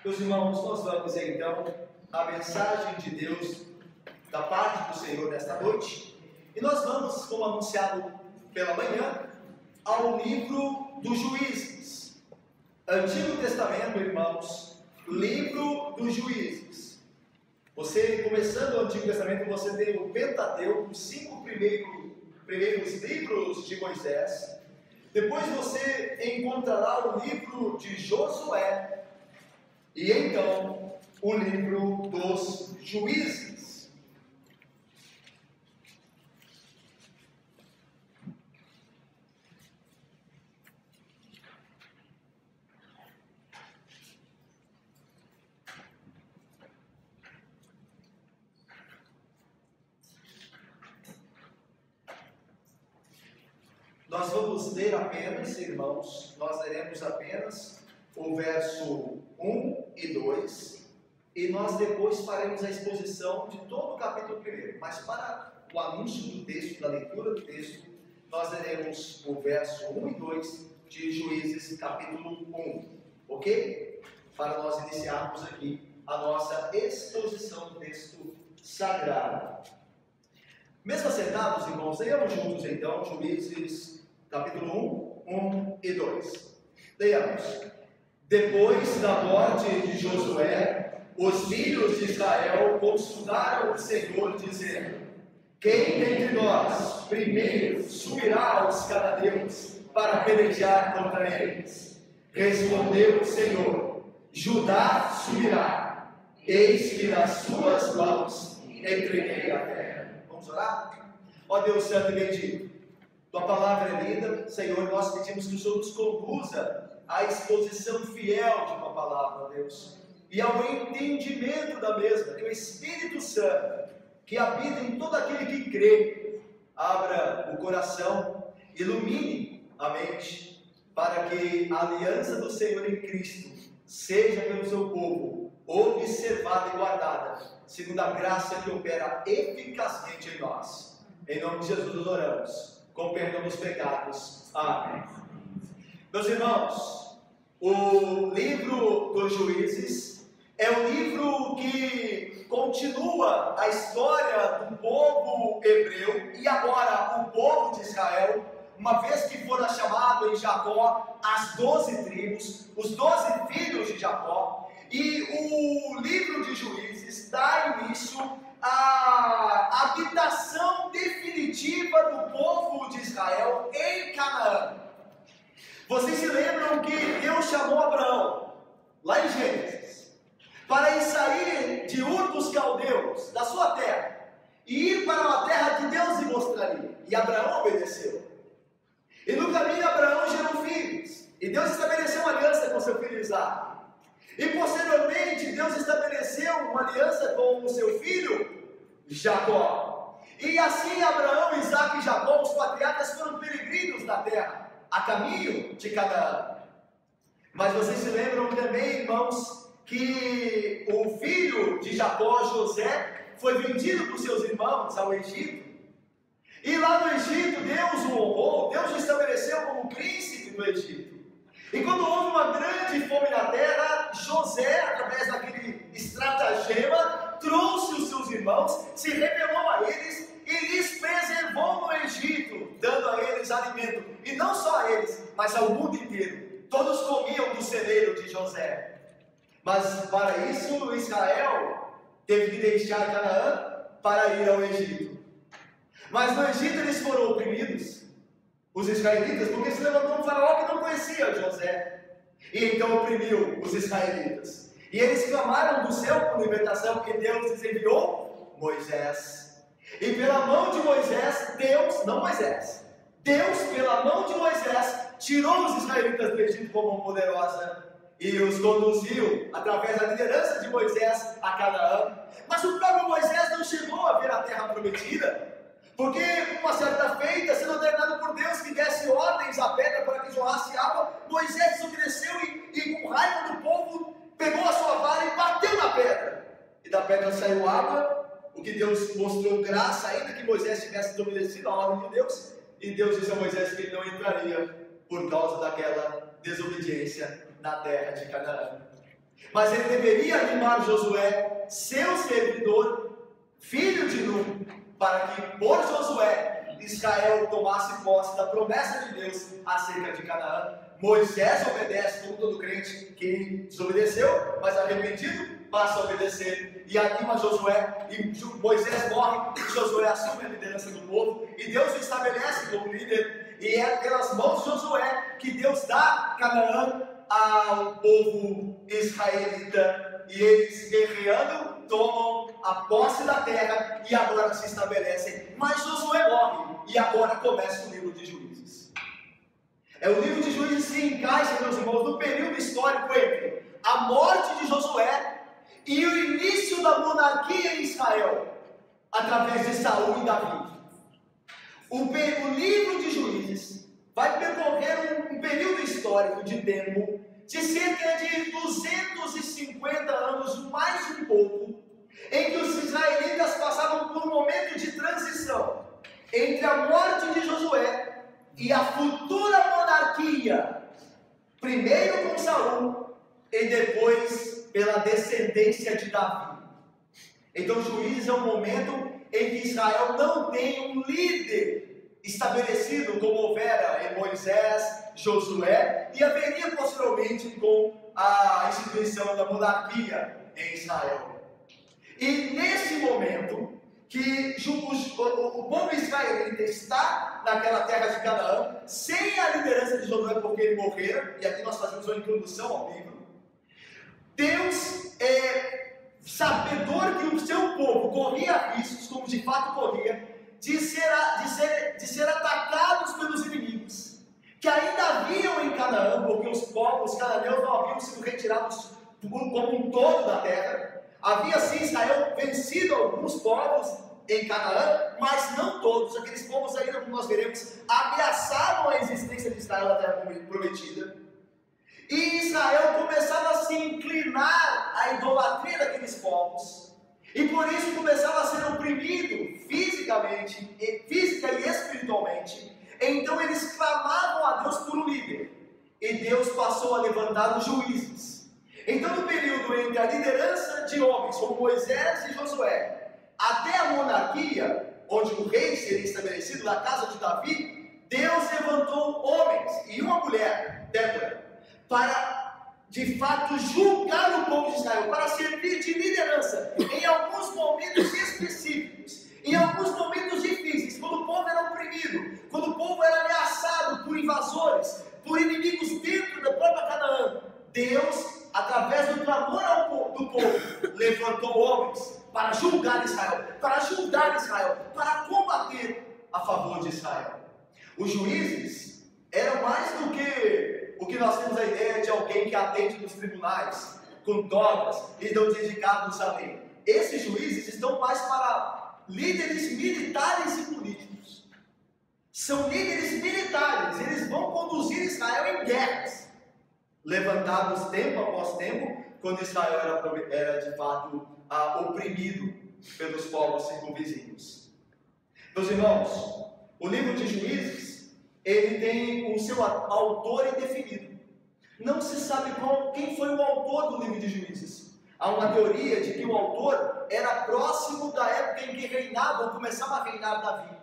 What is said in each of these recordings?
Meus irmãos, nós vamos então à mensagem de Deus da parte do Senhor nesta noite. E nós vamos, como anunciado pela manhã, ao livro dos Juízes. Antigo Testamento, irmãos, livro dos Juízes. Você, começando o Antigo Testamento, você tem o Pentateuco, os 5 primeiros livros de Moisés. Depois você encontrará o livro de Josué. E então, o livro dos Juízes. Nós vamos ler apenas, irmãos, nós leremos apenas o verso 1 e 2, e nós depois faremos a exposição de todo o capítulo 1. Mas para o anúncio do texto, da leitura do texto, nós leremos o verso 1 e 2 de Juízes, capítulo 1, ok? Para nós iniciarmos aqui a nossa exposição do texto sagrado. Mesmo assentados, irmãos, leiamos juntos então Juízes, capítulo 1 e 2. Leiamos. Depois da morte de Josué, os filhos de Israel consultaram o Senhor, dizendo: quem dentre nós primeiro subirá aos cananeus para pelejar contra eles? Respondeu o Senhor: Judá subirá, eis que nas suas mãos entreguei a terra. Vamos orar? Ó Deus Santo e bendito, tua palavra é linda, Senhor, nós pedimos que o Senhor nos conduza à exposição fiel de tua palavra, ó Deus, e ao entendimento da mesma, que o Espírito Santo, que habita em todo aquele que crê, abra o coração, ilumine a mente, para que a aliança do Senhor em Cristo seja pelo seu povo observada e guardada, segundo a graça que opera eficazmente em nós. Em nome de Jesus nós oramos, com perdão dos pecados. Amém. Meus irmãos, o livro dos Juízes é um livro que continua a história do povo hebreu e agora o povo de Israel, uma vez que fora chamado em Jacó as 12 tribos, os 12 filhos de Jacó, e o livro de Juízes dá início à habitação definitiva do povo de Israel em Canaã. Vocês se lembram que Deus chamou Abraão, lá em Gênesis, para ir sair de Ur dos Caldeus, da sua terra, e ir para uma terra que Deus lhe mostraria. E Abraão obedeceu. E no caminho Abraão gerou filhos, e Deus estabeleceu uma aliança com seu filho Isaque. E posteriormente Deus estabeleceu uma aliança com o seu filho Jacó. E assim Abraão, Isaque e Jacó, os patriarcas, foram peregrinos na terra, a caminho de Canaã. Mas vocês se lembram também, irmãos, que o filho de Jacó, José, foi vendido por seus irmãos ao Egito. E lá no Egito, Deus o honrou, Deus o estabeleceu como príncipe do Egito. E quando houve uma grande fome na terra, José, através daquele estratagema, trouxe os seus irmãos, se rebelou a eles e lhes preservou no Egito, dando a eles alimento. E não só a eles, mas ao mundo inteiro. Todos comiam do celeiro de José. Mas para isso Israel teve que deixar Canaã para ir ao Egito. Mas no Egito eles foram oprimidos, os israelitas, porque se levantou um faraó que não conhecia José. E então oprimiu os israelitas. E eles clamaram do céu por libertação, porque Deus lhes enviou Moisés. E pela mão de Moisés, Deus, não Moisés, Deus pela mão de Moisés tirou os israelitas do Egito com mão poderosa e os conduziu através da liderança de Moisés a Canaã. Mas o próprio Moisés não chegou a ver a terra prometida, porque uma certa feita, sendo ordenado por Deus que desse ordens à pedra para que jorrasse água, Moisés desobedeceu e com raiva do povo pegou a sua vara e bateu na pedra, e da pedra saiu água. O que Deus mostrou graça, ainda que Moisés tivesse desobedecido a ordem de Deus, e Deus disse a Moisés que ele não entraria por causa daquela desobediência na terra de Canaã. Mas ele deveria animar Josué, seu servidor, filho de Nun, para que por Josué Israel tomasse posse da promessa de Deus acerca de Canaã. Moisés obedece, como todo crente que desobedeceu, mas arrependido passa a obedecer e anima Josué, e Moisés morre, e Josué assume a liderança do povo, e Deus o estabelece como líder, e é pelas mãos de Josué que Deus dá Canaã ao povo israelita, e eles guerreando tomam a posse da terra e agora se estabelecem. Mas Josué morre e agora começa o livro de Juízes. O livro de Juízes se encaixa, meus irmãos, no período histórico entre a morte de Josué e o início da monarquia em Israel, através de Saul e Davi. O livro de Juízes vai percorrer um período histórico de tempo de cerca de 250 anos, mais um pouco, em que os israelitas passavam por um momento de transição entre a morte de Josué e a futura monarquia, primeiro com Saul e depois pela descendência de Davi. Então Juízes é um momento em que Israel não tem um líder estabelecido como houvera em Moisés, Josué, e haveria posteriormente com a instituição da monarquia em Israel. E nesse momento que o povo israelita está naquela terra de Canaã, sem a liderança de Josué porque ele morrera, e aqui nós fazemos uma introdução ao livro, Deus sabedor que o seu povo corria riscos, como de fato corria, de ser atacados pelos inimigos, que ainda haviam em Canaã, porque os cananeus não haviam sido retirados como um todo da terra. Havia sim Israel vencido alguns povos em Canaã, mas não todos. Aqueles povos ainda, como nós veremos, ameaçavam a existência de Israel na terra prometida. E Israel começava a se inclinar à idolatria daqueles povos, e por isso começava a ser oprimido física e espiritualmente. Então eles clamavam a Deus por um líder, e Deus passou a levantar os juízes. Então no período entre a liderança de homens como Moisés e Josué, até a monarquia, onde o rei seria estabelecido na casa de Davi, Deus levantou homens e uma mulher, Débora, para de fato julgar o povo de Israel, para servir de liderança em alguns momentos específicos, em alguns momentos difíceis, quando o povo era oprimido, quando o povo era ameaçado por invasores, por inimigos dentro da própria Canaã. Deus, através do clamor do povo, levantou homens para julgar Israel, para ajudar Israel, para combater a favor de Israel. Os juízes eram mais do que o que nós temos a ideia de alguém que atende nos tribunais, com togas, e estão dedicados à lei. Esses juízes estão mais para líderes militares e políticos. São líderes militares, eles vão conduzir Israel em guerras, levantados tempo após tempo, quando Israel era de fato oprimido pelos povos circunvizinhos. Meus irmãos, o livro de Juízes, ele tem o seu autor indefinido. Não se sabe quem foi o autor do livro de Juízes. Há uma teoria de que o autor era próximo da época em que reinava ou começava a reinar Davi.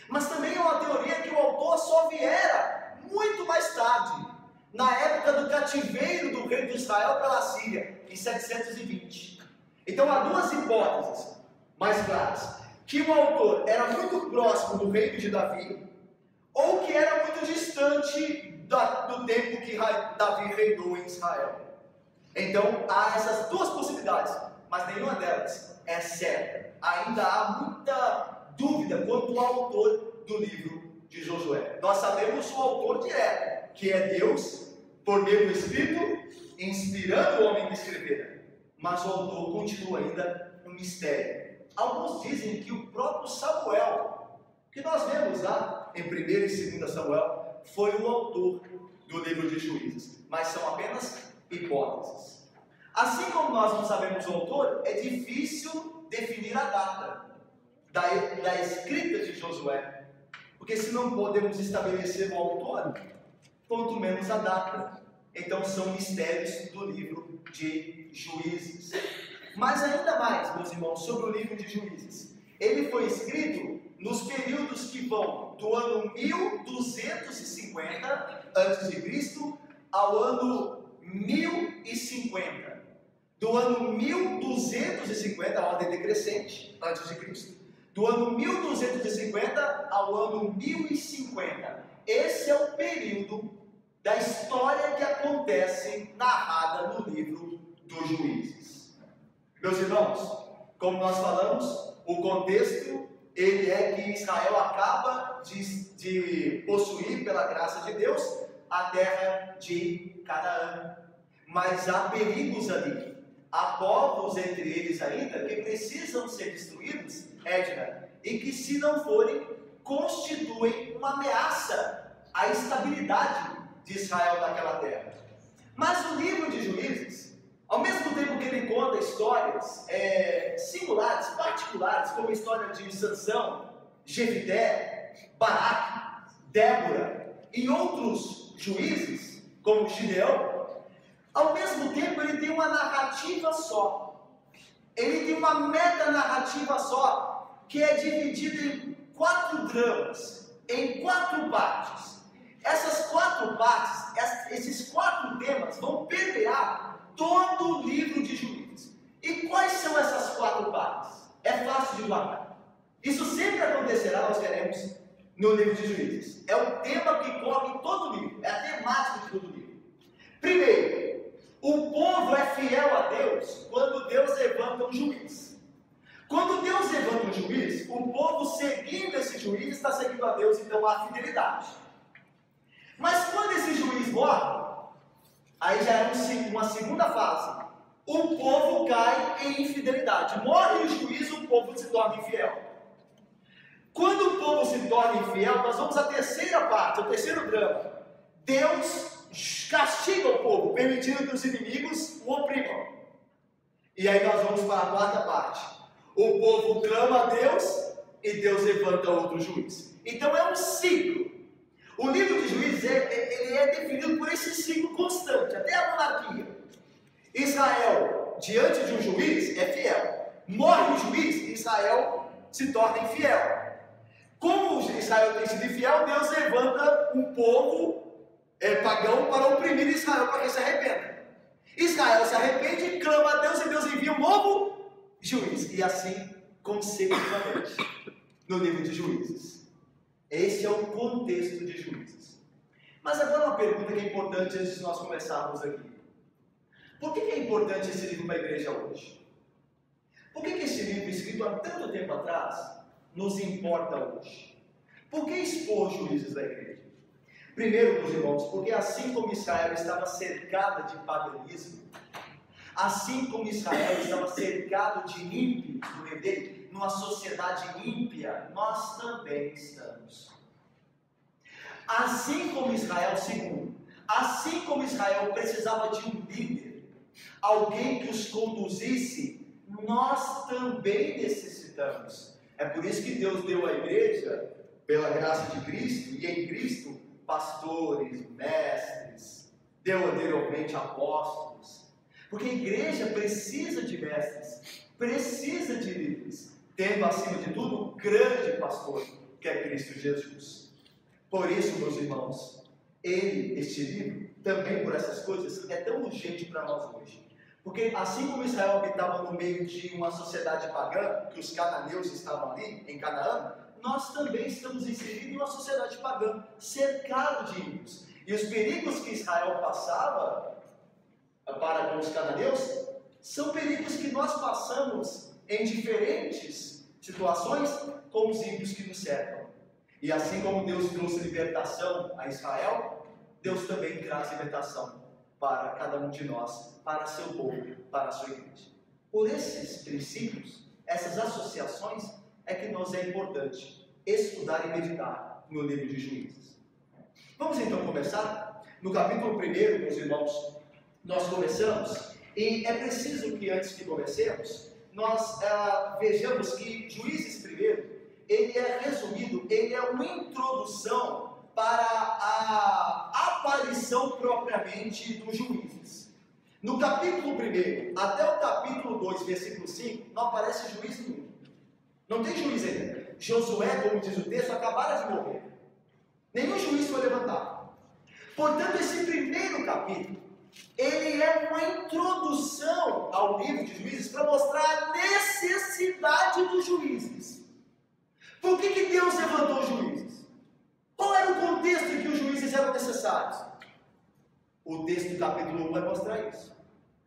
Mas também há uma teoria que o autor só viera muito mais tarde, na época do cativeiro do rei de Israel pela Síria, em 720. Então há duas hipóteses mais claras: que o autor era muito próximo do reino de Davi, ou que era muito distante do tempo que Davi reinou em Israel. Então há essas duas possibilidades, mas nenhuma delas é certa. Ainda há muita dúvida quanto ao autor do livro de Josué. Nós sabemos o autor direto, que é Deus, por meio do Espírito, inspirando o homem que escrever. Mas o autor continua ainda um mistério. Alguns dizem que o próprio Samuel, que nós vemos lá em 1 e 2 Samuel, foi o autor do livro de Juízes, mas são apenas hipóteses. Assim como nós não sabemos o autor, é difícil definir a data da escrita de Josué, porque se não podemos estabelecer o autor, quanto menos a data. Então são mistérios do livro de Juízes. Mas ainda mais, meus irmãos, sobre o livro de Juízes. Ele foi escrito nos períodos que vão do ano 1250 a.C. ao ano 1050. Do ano 1250, a ordem decrescente, antes de Cristo. Do ano 1250 ao ano 1050. Esse é o período da história que acontece narrada no livro dos Juízes. Meus irmãos, como nós falamos, o contexto ele é que Israel acaba de possuir, pela graça de Deus, a terra de Canaã. Mas há perigos ali. Há povos entre eles ainda que precisam ser destruídos, Edna, e que, se não forem, constituem uma ameaça à estabilidade de Israel naquela terra. Mas o livro de Juízes, ao mesmo tempo que ele conta histórias singulares, particulares, como a história de Sansão, Jefité, Baraque, Débora e outros juízes, como Gideão, ao mesmo tempo ele tem uma narrativa só. Ele tem uma metanarrativa só, que é dividida em 4 dramas, em 4 partes. Essas 4 partes, esses 4 temas vão permear todo o livro de Juízes. E quais são essas 4 partes? É fácil de guardar. Isso sempre acontecerá, nós veremos no livro de Juízes. É o tema que corre em todo o livro, é a temática de todo o livro. Primeiro, o povo é fiel a Deus quando Deus levanta um juiz. Quando Deus levanta um juiz, o povo seguindo esse juiz está seguindo a Deus, então há fidelidade. Mas quando esse juiz morre, aí já é uma segunda fase. O povo cai em infidelidade. Morre o juiz, o povo se torna infiel. Quando o povo se torna infiel, nós vamos à terceira parte, ao terceiro drama. Deus castiga o povo, permitindo que os inimigos o oprimam. E aí nós vamos para a quarta parte. O povo clama a Deus e Deus levanta outro juiz. Então é um ciclo. O livro de Juízes ele é definido por esse ciclo constante, até a monarquia. Israel, diante de um juiz, é fiel. Morre o juiz, Israel se torna infiel. Como Israel tem sido infiel, Deus levanta um povo pagão para oprimir Israel, para que se arrependa. Israel se arrepende, clama a Deus e Deus envia um novo juiz. E assim consecutivamente no livro de Juízes. Esse é o contexto de Juízes. Mas agora uma pergunta que é importante antes de nós começarmos aqui. Por que é importante esse livro para a igreja hoje? Por que esse livro, escrito há tanto tempo atrás, nos importa hoje? Por que expor Juízes da igreja? Primeiro, meus irmãos, porque assim como Israel estava cercada de paganismo, assim como Israel estava cercado de ímpios no meio dele, numa sociedade ímpia, nós também estamos. Assim como Israel, segundo, assim como Israel precisava de um líder, alguém que os conduzisse, nós também necessitamos. É por isso que Deus deu à igreja, pela graça de Cristo, e em Cristo, pastores, mestres, deu anteriormente apóstolos. Porque a igreja precisa de mestres, precisa de líderes, tendo acima de tudo o grande pastor, que é Cristo Jesus. Por isso, meus irmãos, este livro, também por essas coisas, é tão urgente para nós hoje. Porque assim como Israel habitava no meio de uma sociedade pagã, que os cananeus estavam ali, em Canaã, nós também estamos inseridos em uma sociedade pagã, cercado de ímpios. E os perigos que Israel passava para com os cananeus são perigos que nós passamos em diferentes situações com os ímpios que nos cercam. E assim como Deus trouxe libertação a Israel, Deus também traz libertação para cada um de nós, para seu povo, para a sua igreja. Por esses princípios, essas associações, é que nos é importante estudar e meditar no livro de Juízes. Vamos então começar? No capítulo 1, meus irmãos, nós começamos, e é preciso que antes que comecemos, nós vejamos que Juízes 1, ele é resumido, ele é uma introdução para a aparição propriamente dos juízes. No capítulo 1 até o capítulo 2, versículo 5, não aparece juiz nenhum. Não tem juiz ainda. Josué, como diz o texto, acabaram de morrer. Nenhum juiz foi levantado. Portanto, esse primeiro capítulo, ele é uma introdução ao livro de Juízes para mostrar a necessidade dos juízes. Por que Deus levantou os juízes? Qual era o contexto em que os juízes eram necessários? O texto do capítulo 1 vai mostrar isso.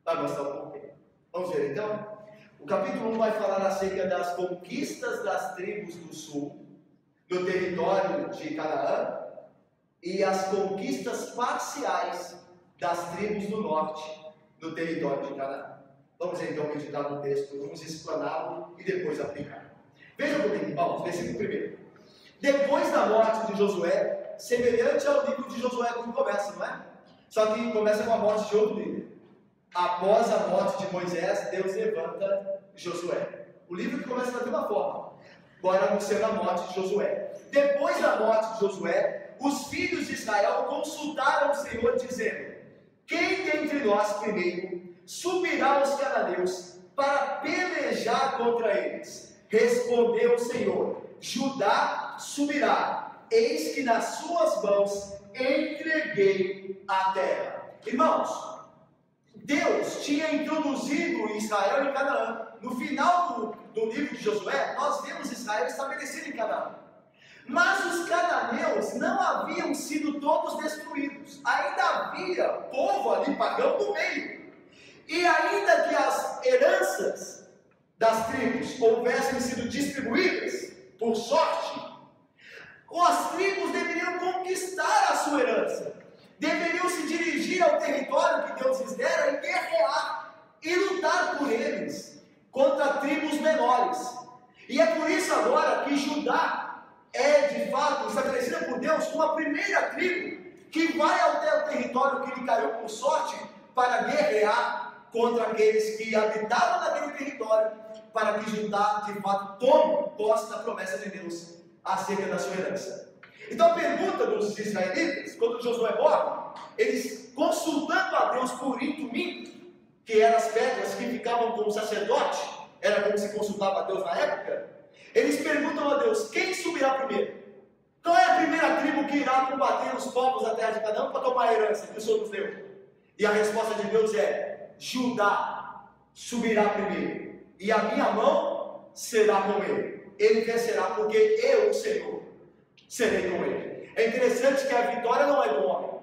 Vai mostrar o porquê. Vamos ver então? O capítulo 1 vai falar acerca das conquistas das tribos do sul, no território de Canaã, e as conquistas parciais das tribos do norte, no território de Canaã. Vamos então meditar no texto, vamos explaná-lo e depois aplicar. Veja comigo, irmãos, versículo 1. Depois da morte de Josué, semelhante ao livro de Josué como começa, não é? Só que começa com a morte de outro líder. Após a morte de Moisés, Deus levanta Josué. O livro que começa da mesma forma, agora anunciando a morte de Josué. Depois da morte de Josué, os filhos de Israel consultaram o Senhor, dizendo: quem dentre nós primeiro subirá aos cananeus para pelejar contra eles? Respondeu o Senhor: Judá subirá, eis que nas suas mãos entreguei a terra. Irmãos, Deus tinha introduzido Israel em Canaã. No final do livro de Josué, nós vemos Israel estabelecido em Canaã. Mas os cananeus não haviam sido todos destruídos. Ainda havia povo ali pagão no meio. E ainda que as heranças das tribos houvessem sido distribuídas por sorte, as tribos deveriam conquistar a sua herança. Deveriam se dirigir ao território que Deus lhes dera e guerrear e lutar por eles contra tribos menores. E é por isso agora que Judá é de fato estabelecida por Deus como a primeira tribo que vai até o território que lhe caiu por sorte para guerrear contra aqueles que habitavam naquele território, para que Judá de fato tome posse da promessa de Deus acerca da sua herança. Então a pergunta dos israelitas, quando Josué morre, eles consultando a Deus por Tumim, que eram as pedras que ficavam com o sacerdote, era como se consultava a Deus na época, eles perguntam a Deus: quem subirá primeiro? Qual é a primeira tribo que irá combater os povos da terra de Canaã para tomar a herança que o Senhor nos deu? E a resposta de Deus é: Judá subirá primeiro, e a minha mão será com ele. Ele vencerá, porque eu, o Senhor, serei com ele. É interessante que a vitória não é do homem,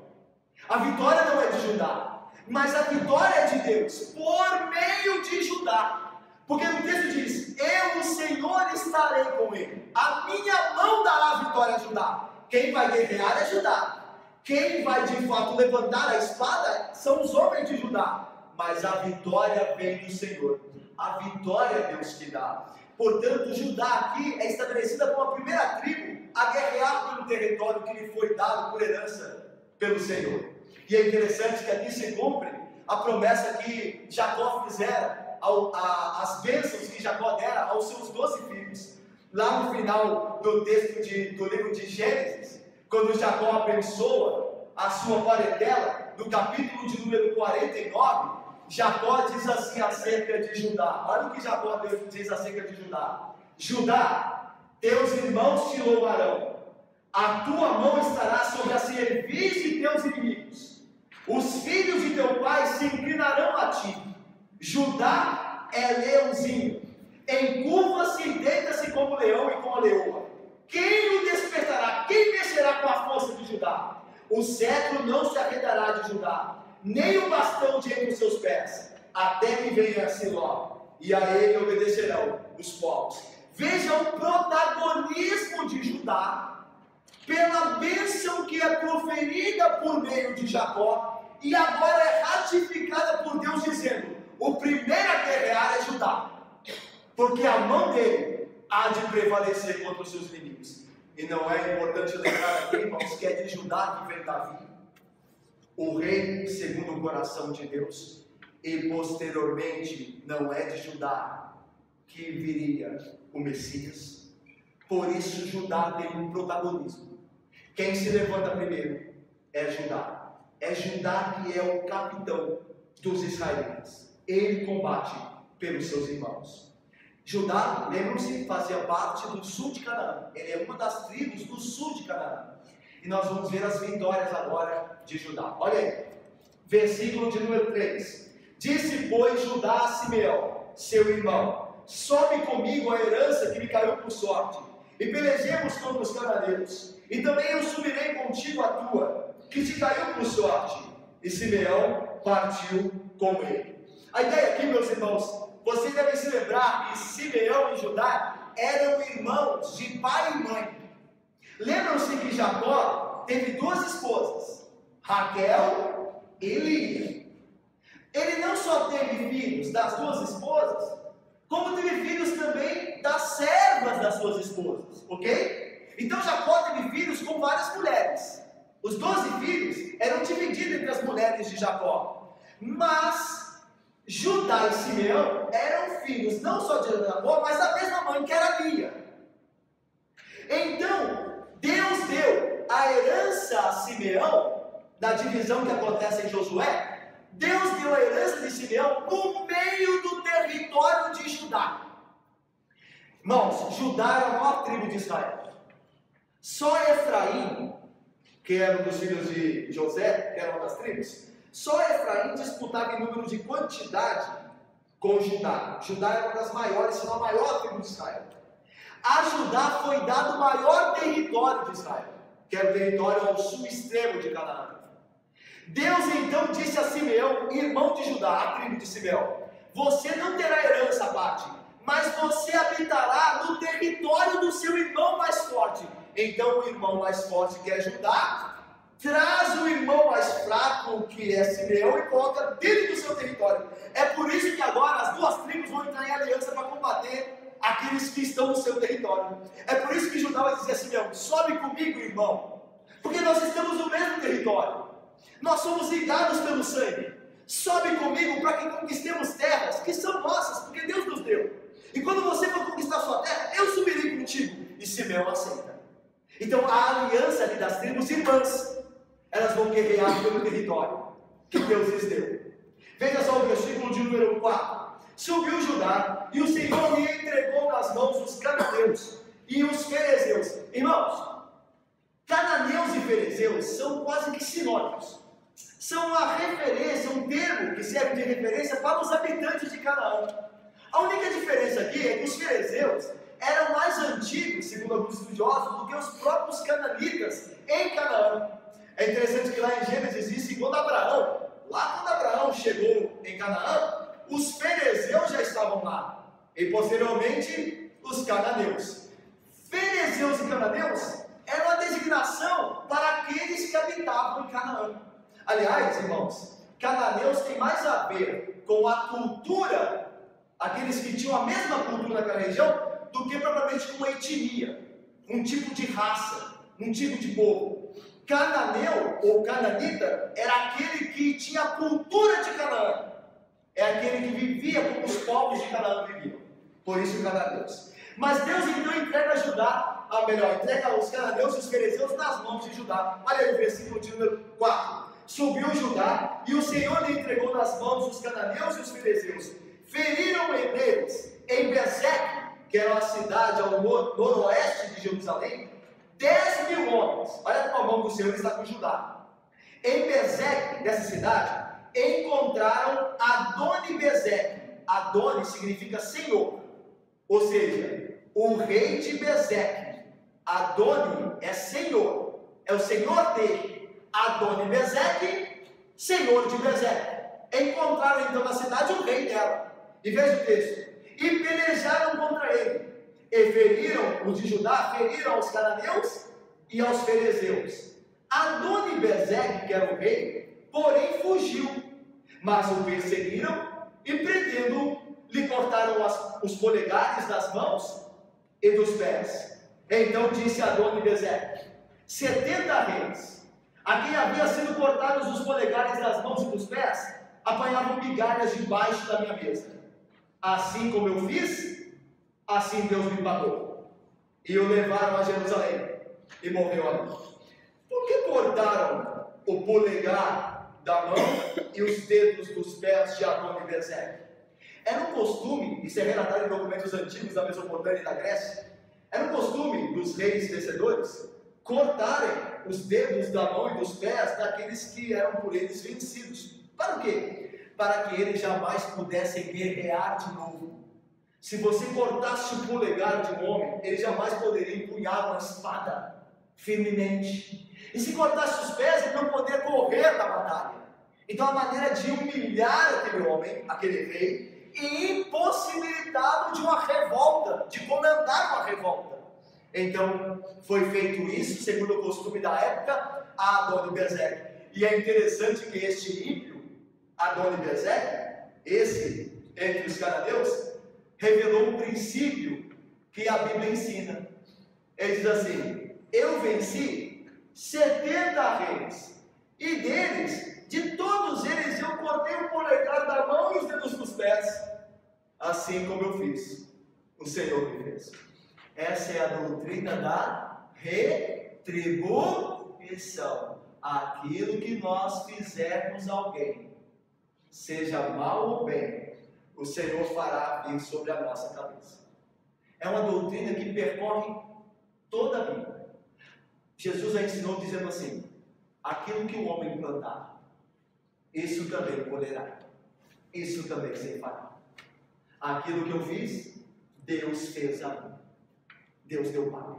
a vitória não é de Judá, mas a vitória é de Deus, por meio de Judá. Porque o texto diz: eu, o Senhor, estarei com ele. A minha mão dará a vitória a Judá. Quem vai guerrear é Judá. Quem vai de fato levantar a espada são os homens de Judá. Mas a vitória vem do Senhor. A vitória é Deus que dá. Portanto, Judá aqui é estabelecida como a primeira tribo a guerrear pelo território que lhe foi dado por herança pelo Senhor. E é interessante que aqui se cumpre a promessa que Jacó fizera, as bênçãos que Jacó dera aos seus 12 filhos. Lá no final do texto do livro de Gênesis, quando Jacó abençoa a sua parentela, no capítulo de número 49, Jacó diz assim acerca de Judá. Olha o que Jacó diz acerca de Judá: Judá, teus irmãos te louvarão, a tua mão estará sobre a cerviz de teus inimigos, os filhos de teu pai se inclinarão a ti. Judá é leãozinho, encurva-se e deita-se como leão e como leoa. Quem o despertará? Quem mexerá com a força de Judá? O cetro não se arredará de Judá, nem o bastão de entre os seus pés, até que venha a Siló, e a ele obedecerão os povos. Veja o protagonismo de Judá, pela bênção que é proferida por meio de Jacó, e agora é ratificada por Deus dizendo: o primeiro a guerrear é Judá, porque a mão dele há de prevalecer contra os seus inimigos. E não é importante lembrar aqui, irmãos, que é de Judá que vem Davi, o rei segundo o coração de Deus, e posteriormente não é de Judá que viria o Messias. Por isso Judá tem um protagonismo. Quem se levanta primeiro é Judá. É Judá que é o capitão dos israelitas. Ele combate pelos seus irmãos. Judá, lembram-se, fazia parte do sul de Canaã. Ele é uma das tribos do sul de Canaã. E nós vamos ver as vitórias agora de Judá. Olha aí, versículo de número 3. Disse, pois, Judá a Simeão, seu irmão: sobe comigo a herança que me caiu por sorte, e pelejemos contra os cananeus, e também eu subirei contigo a tua, que te caiu por sorte. E Simeão partiu com ele. A ideia aqui, meus irmãos, vocês devem se lembrar que Simeão e Judá eram irmãos de pai e mãe. Lembram-se que Jacó teve duas esposas, Raquel e Lia. Ele não só teve filhos das duas esposas, como teve filhos também das servas das suas esposas, ok? Então Jacó teve filhos com várias mulheres. Os 12 filhos eram divididos entre as mulheres de Jacó. Mas Judá e Simeão eram filhos não só de Jacó, mas da mesma mãe, que era Lia. Então, Deus deu a herança a Simeão, na divisão que acontece em Josué. Deus deu a herança de Simeão no meio do território de Judá. Irmãos, Judá era a maior tribo de Israel. Só Efraim, que era um dos filhos de José, que era uma das tribos, só Efraim disputava em número de quantidade com Judá. Judá era uma das maiores, se não a maior tribo de Israel. A Judá foi dado o maior território de Israel, que era o território ao sul extremo de Canaã. Deus então disse a Simeão, irmão de Judá, a tribo de Simeão: você não terá herança à parte, mas você habitará no território do seu irmão mais forte. Então o irmão mais forte, que é Judá, traz o irmão mais fraco, que é Simeão, e coloca dentro do seu território. É por isso que agora as duas tribos vão entrar em aliança para combater aqueles que estão no seu território. É por isso que Judá vai dizer a Simeão: sobe comigo, irmão, porque nós estamos no mesmo território, nós somos ligados pelo sangue. Sobe comigo para que conquistemos terras que são nossas, porque Deus nos deu. E quando você for conquistar sua terra, eu subirei contigo. E Simeão aceita. Então a aliança ali das tribos irmãs, elas vão guerrear pelo território que Deus lhes deu. Veja só o versículo de número 4. Subiu Judá, e o Senhor lhe entregou nas mãos os cananeus e os ferezeus. Irmãos, cananeus e ferezeus são quase que sinônimos. São uma referência, um termo que serve de referência para os habitantes de Canaã. A única diferença aqui é que os ferezeus eram mais antigos, segundo alguns estudiosos, do que os próprios cananitas em Canaã. É interessante que lá em Gênesis diz, segundo Abraão, lá quando Abraão chegou em Canaã, os ferezeus já estavam lá, e posteriormente os cananeus. Ferezeus e cananeus eram uma designação para aqueles que habitavam em Canaã. Aliás, irmãos, cananeus tem mais a ver com a cultura, aqueles que tinham a mesma cultura naquela região, do que propriamente com uma etnia, um tipo de raça, um tipo de povo. Cananeu ou cananita era aquele que tinha a cultura de Canaã. É aquele que vivia como os povos de Canaã viviam. Por isso cananeus. Mas Deus então entrega Judá, entrega os cananeus e os ferezeus nas mãos de Judá. Olha aí o versículo de número 4. Subiu Judá, e o Senhor lhe entregou nas mãos os cananeus e os ferezeus. Feriram eles em Bezeque, que era uma cidade ao noroeste de Jerusalém, 10.000 homens. Olha como a mão do Senhor está com Judá. Em Bezeque, dessa cidade, encontraram Adoni-Bezeque. Adoni significa senhor, ou seja, o rei de Bezeque. Adoni é senhor, é o senhor dele. Adoni-Bezeque, senhor de Bezeque. Encontraram então na cidade o rei dela. E veja o texto: e pelejaram contra ele, e feriram, os de Judá feriram aos cananeus e aos ferezeus. Adoni-Bezeque, que era o rei, porém fugiu, mas o perseguiram e, prendendo-o, lhe cortaram os polegares das mãos e dos pés. Então disse Adoni-Bezeque: 70 reis, a quem havia sido cortados os polegares das mãos e dos pés, apanhavam migalhas debaixo da minha mesa. Assim como eu fiz, assim Deus me pagou. E o levaram a Jerusalém, e morreu ali. Por que cortaram o polegar da mão e os dedos dos pés de Adoni Bezek. Era um costume, isso é relatado em documentos antigos da Mesopotâmia e da Grécia, era um costume dos reis vencedores cortarem os dedos da mão e dos pés daqueles que eram por eles vencidos. Para o quê? Para que eles jamais pudessem guerrear de novo. Se você cortasse o polegar de um homem, ele jamais poderia empunhar uma espada firmemente. E se cortasse os pés, ele não poderia correr na batalha. Então a maneira de humilhar aquele homem, aquele rei, e impossibilitá-lo de uma revolta, de comandar uma revolta. Então foi feito isso, segundo o costume da época, a Adoni Bezek. E é interessante que este ímpio, Adoni Bezek, esse entre os cananeus, revelou um princípio que a Bíblia ensina. Ele diz assim: eu venci 70 reis, e deles, de todos eles, eu cortei o polegar da mão e os dedos dos pés, assim como eu fiz, o Senhor me fez. Essa é a doutrina da retribuição. Aquilo que nós fizermos a alguém, seja mal ou bem, o Senhor fará vir sobre a nossa cabeça. É uma doutrina que percorre toda a Bíblia. Jesus a ensinou dizendo assim: aquilo que o homem plantar, isso também colherá, isso também se fará. Aquilo que eu fiz, Deus fez a mim. Deus deu Pai.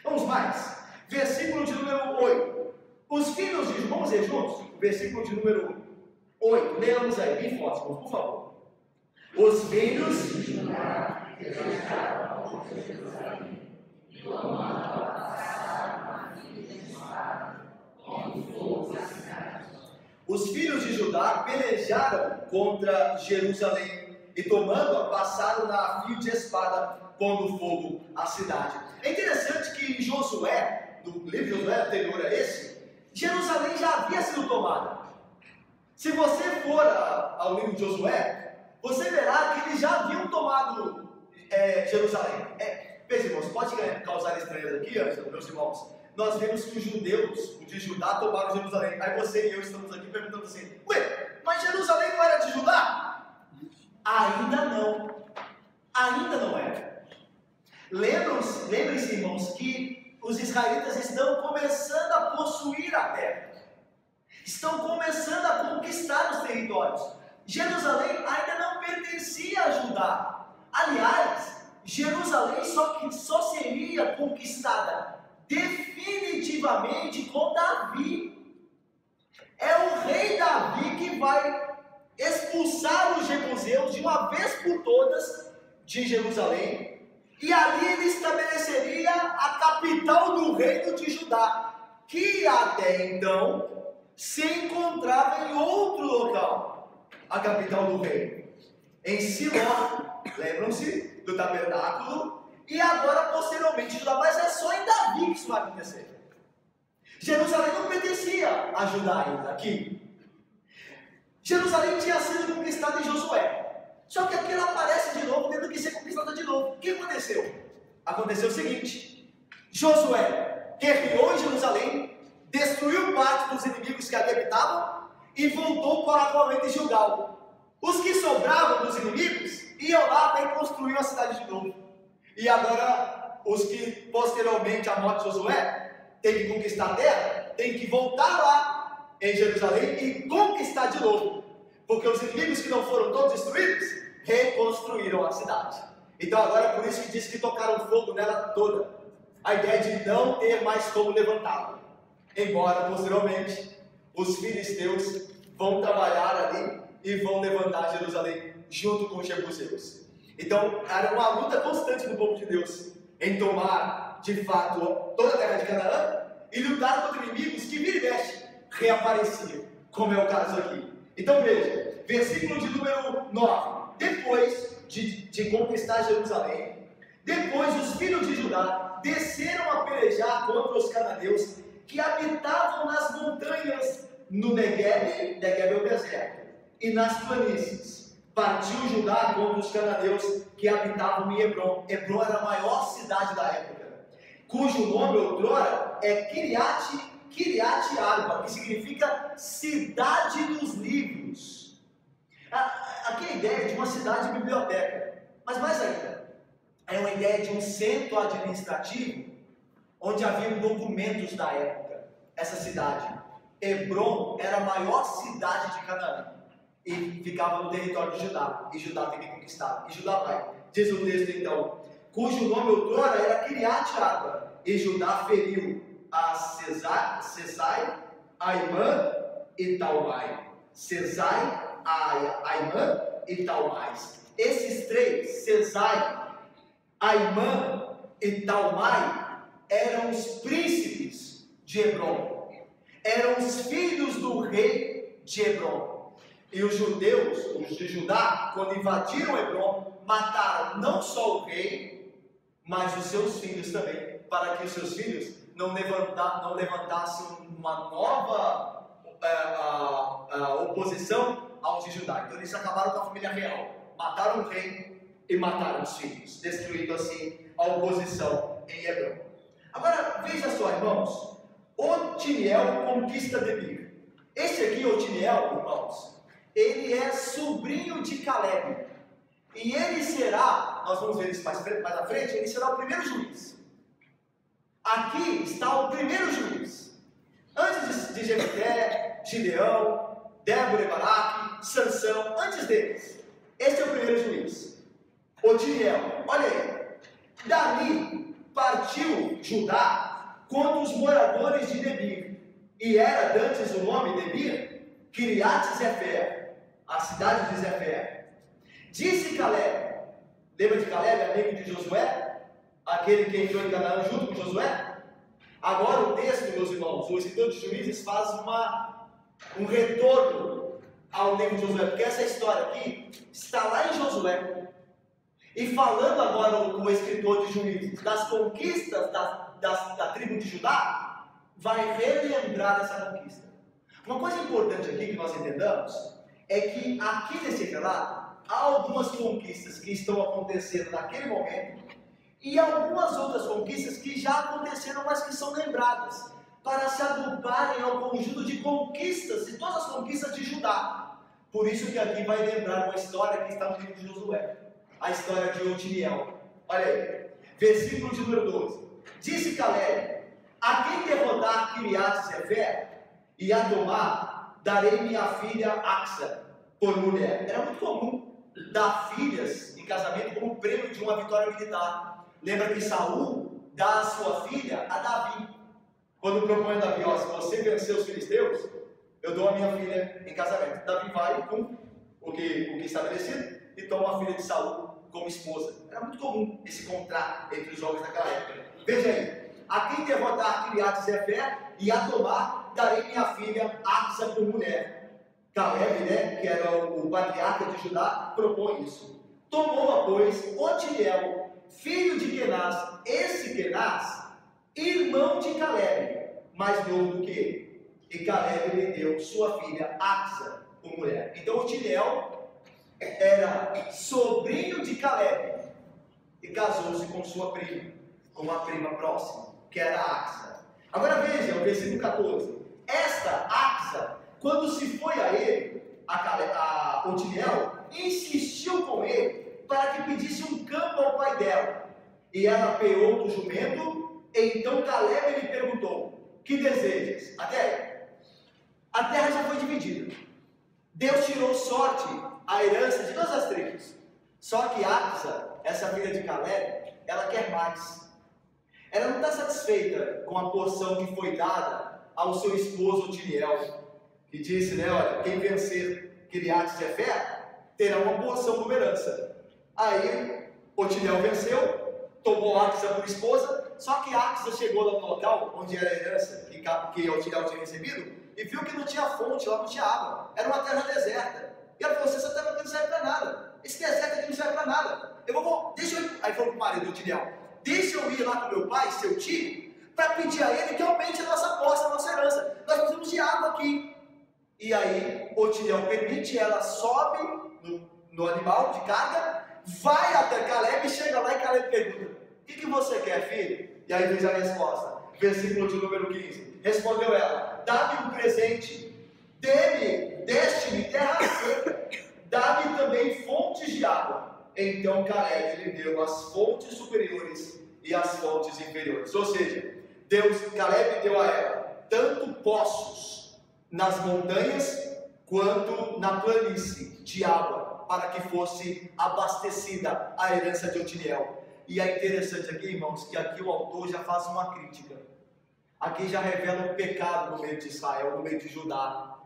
Vamos mais. Versículo de número 8. Os filhos de... Vamos ler juntos? Versículo de número 8. Leamos aí, bem forte, por favor. Os filhos de Judá desejaram ao Jerusalém, e tomando a filha de espada, com fogo da cidade. Os filhos de Judá pelejaram contra Jerusalém, e tomando-a, passaram a fio de espada, pondo fogo à cidade. É interessante que em Josué, no livro de Josué anterior a esse, Jerusalém já havia sido tomada. Se você for ao livro de Josué, você verá que eles já haviam tomado Jerusalém. Meus irmãos, pode causar estranheza aqui, meus irmãos. Nós vemos que os judeus, os de Judá, tomaram Jerusalém. Aí você e eu estamos aqui perguntando assim: ué, mas Jerusalém não era de Judá? Ainda não. Ainda não era. Lembrem-se, irmãos, que os israelitas estão começando a possuir a terra. Estão começando a conquistar os territórios. Jerusalém ainda não pertencia a Judá. Aliás, Jerusalém só seria conquistada definitivamente com Davi. É o rei Davi que vai expulsar os jebuseus de uma vez por todas de Jerusalém. E ali ele estabeleceria a capital do reino de Judá, que até então se encontrava em outro local, a capital do reino, em Siló. Lembram-se do tabernáculo? E agora posteriormente Judá, mas é só em Davi que isso vai acontecer. Jerusalém não pertencia a Judá ainda aqui. Jerusalém tinha sido conquistada em Josué. Só que aqui ela aparece de novo, tendo que ser conquistada de novo. O que aconteceu? Aconteceu o seguinte: Josué guerreou em Jerusalém, destruiu parte dos inimigos que ali habitavam e voltou para o acampamento de Gilgal. Os que sobravam dos inimigos iam lá até construir a cidade de novo. E agora, os que posteriormente à morte de Josué têm que conquistar a terra, têm que voltar lá em Jerusalém e conquistar de novo. Porque os inimigos que não foram todos destruídos, reconstruíram a cidade. Então agora é por isso que diz que tocaram fogo nela toda. A ideia de não ter mais como levantá-la. Embora posteriormente os filisteus vão trabalhar ali e vão levantar Jerusalém junto com os jebuseus. Então era uma luta constante do povo de Deus em tomar de fato toda a terra de Canaã e lutar contra inimigos que vira e mexe reapareciam, como é o caso aqui. Então veja, versículo de número 9. Depois de conquistar Jerusalém, depois os filhos de Judá desceram a pelejar contra os cananeus que habitavam nas montanhas no Negueb é o deserto, e nas planícies. Partiu Judá contra os cananeus que habitavam em Hebron. Hebron era a maior cidade da época, cujo nome outrora é Kiriat Kiriat Arba, que significa cidade dos livros. Aqui é a ideia de uma cidade biblioteca, mas mais ainda, é uma ideia de um centro administrativo onde haviam documentos da época. Essa cidade, Hebron, era a maior cidade de Canaã e ficava no território de Judá, e Judá teve que conquistar, e Judá vai. Diz o texto então, cujo nome outrora era Kiriat Arba, e Judá feriu a Sesai, Aimã e Talmai. Sesai, Aimã e Talmai. Esses três, Sesai, Aimã e Talmai, eram os príncipes de Hebron. Eram os filhos do rei de Hebron. E os judeus, os de Judá, quando invadiram Hebron, mataram não só o rei, mas os seus filhos também, para que os seus filhos não levantassem uma nova oposição aos de Judá. Então eles acabaram com a família real, mataram o rei e mataram os filhos, destruindo assim a oposição em Hebron. Agora veja só, irmãos, Otiniel conquista Debir. Esse aqui, Otiniel, irmãos, ele é sobrinho de Caleb, e ele será, nós vamos ver isso mais à frente, ele será o primeiro juiz. Aqui está o primeiro juiz. Antes de Jefté, Gideão, Débora e Baraque, Sansão, antes deles. Este é o primeiro juiz. Otiniel, olha aí. Dali partiu Judá contra os moradores de Debir. E era dantes o nome Debir, Kiriat Zefer, a cidade de Zefer. Disse Caleb, lembra de Caleb, amigo de Josué? Aquele que entrou em Canaã junto com Josué? Agora o texto, meus irmãos, o escritor de Juízes faz um retorno ao livro de Josué, porque essa história aqui está lá em Josué. E falando agora o escritor de Juízes das conquistas da tribo de Judá, vai relembrar essa conquista. Uma coisa importante aqui que nós entendamos é que aqui nesse relato há algumas conquistas que estão acontecendo naquele momento e algumas outras conquistas que já aconteceram, mas que são lembradas, para se agruparem ao conjunto de conquistas, e todas as conquistas de Judá. Por isso que aqui vai lembrar uma história que está no livro de Josué, a história de Otiniel. Olha aí, versículo de número 12. Disse Caleb, a quem derrotar Kiriat Zefer e a tomar, darei minha filha Axa por mulher. Era muito comum dar filhas em casamento como prêmio de uma vitória militar. Lembra que Saul dá a sua filha a Davi. Quando propõe a Davi, se você vencer os filisteus, eu dou a minha filha em casamento. Davi vai com o que estabelecido e toma a filha de Saul como esposa. Era muito comum esse contrato entre os homens naquela época. Veja aí, a quem derrotar Kiriat Zefer e a tomar, darei minha filha Axa por mulher. Caleb, que era o patriarca de Judá, propõe isso. Tomou-a, pois, Otiniel, filho de Kenaz, esse Kenaz, irmão de Caleb, mais novo do que ele. E Caleb lhe deu sua filha Axa por mulher. Então Otiniel era sobrinho de Caleb e casou-se com sua prima, com uma prima próxima, que era Axa. Agora veja o versículo 14. Esta Axa, quando se foi a ele, a Otiniel, insistiu com ele para que pedisse um campo ao pai dela. E ela apeou do jumento, e então Caleb lhe perguntou, que desejas? A terra já foi dividida. Deus tirou sorte, a herança de todas as tribos. Só que Axa, essa filha de Caleb, ela quer mais. Ela não está satisfeita com a porção que foi dada ao seu esposo Otiniel, que disse, olha, quem vencer Kiriat Zefer terá uma porção como herança. Aí Otiniel venceu, tomou Axa por esposa, só que Axa chegou lá no local onde era a herança que Otiniel tinha recebido e viu que não tinha fonte, lá não tinha água, era uma terra deserta. E ela falou, essa terra aqui não serve para nada, esse deserto aqui não serve para nada. Deixa eu ir. Aí falou para o marido do Otiniel, deixa eu ir lá com meu pai, seu tio, para pedir a ele que aumente a nossa posse, a nossa herança. Nós precisamos de água aqui. E aí Otiniel permite, ela sobe no animal de carga, vai até Caleb, chega lá e Caleb pergunta, o que você quer, filho? E aí veja a resposta, versículo de número 15. Respondeu ela: dá-me um presente, deste-me terra seca, dá-me também fontes de água. Então Caleb lhe deu as fontes superiores e as fontes inferiores. Ou seja, Caleb deu a ela tanto poços nas montanhas quanto na planície de água, para que fosse abastecida a herança de Otiniel. E é interessante aqui, irmãos, que aqui o autor já faz uma crítica. Aqui já revela um pecado no meio de Israel, no meio de Judá.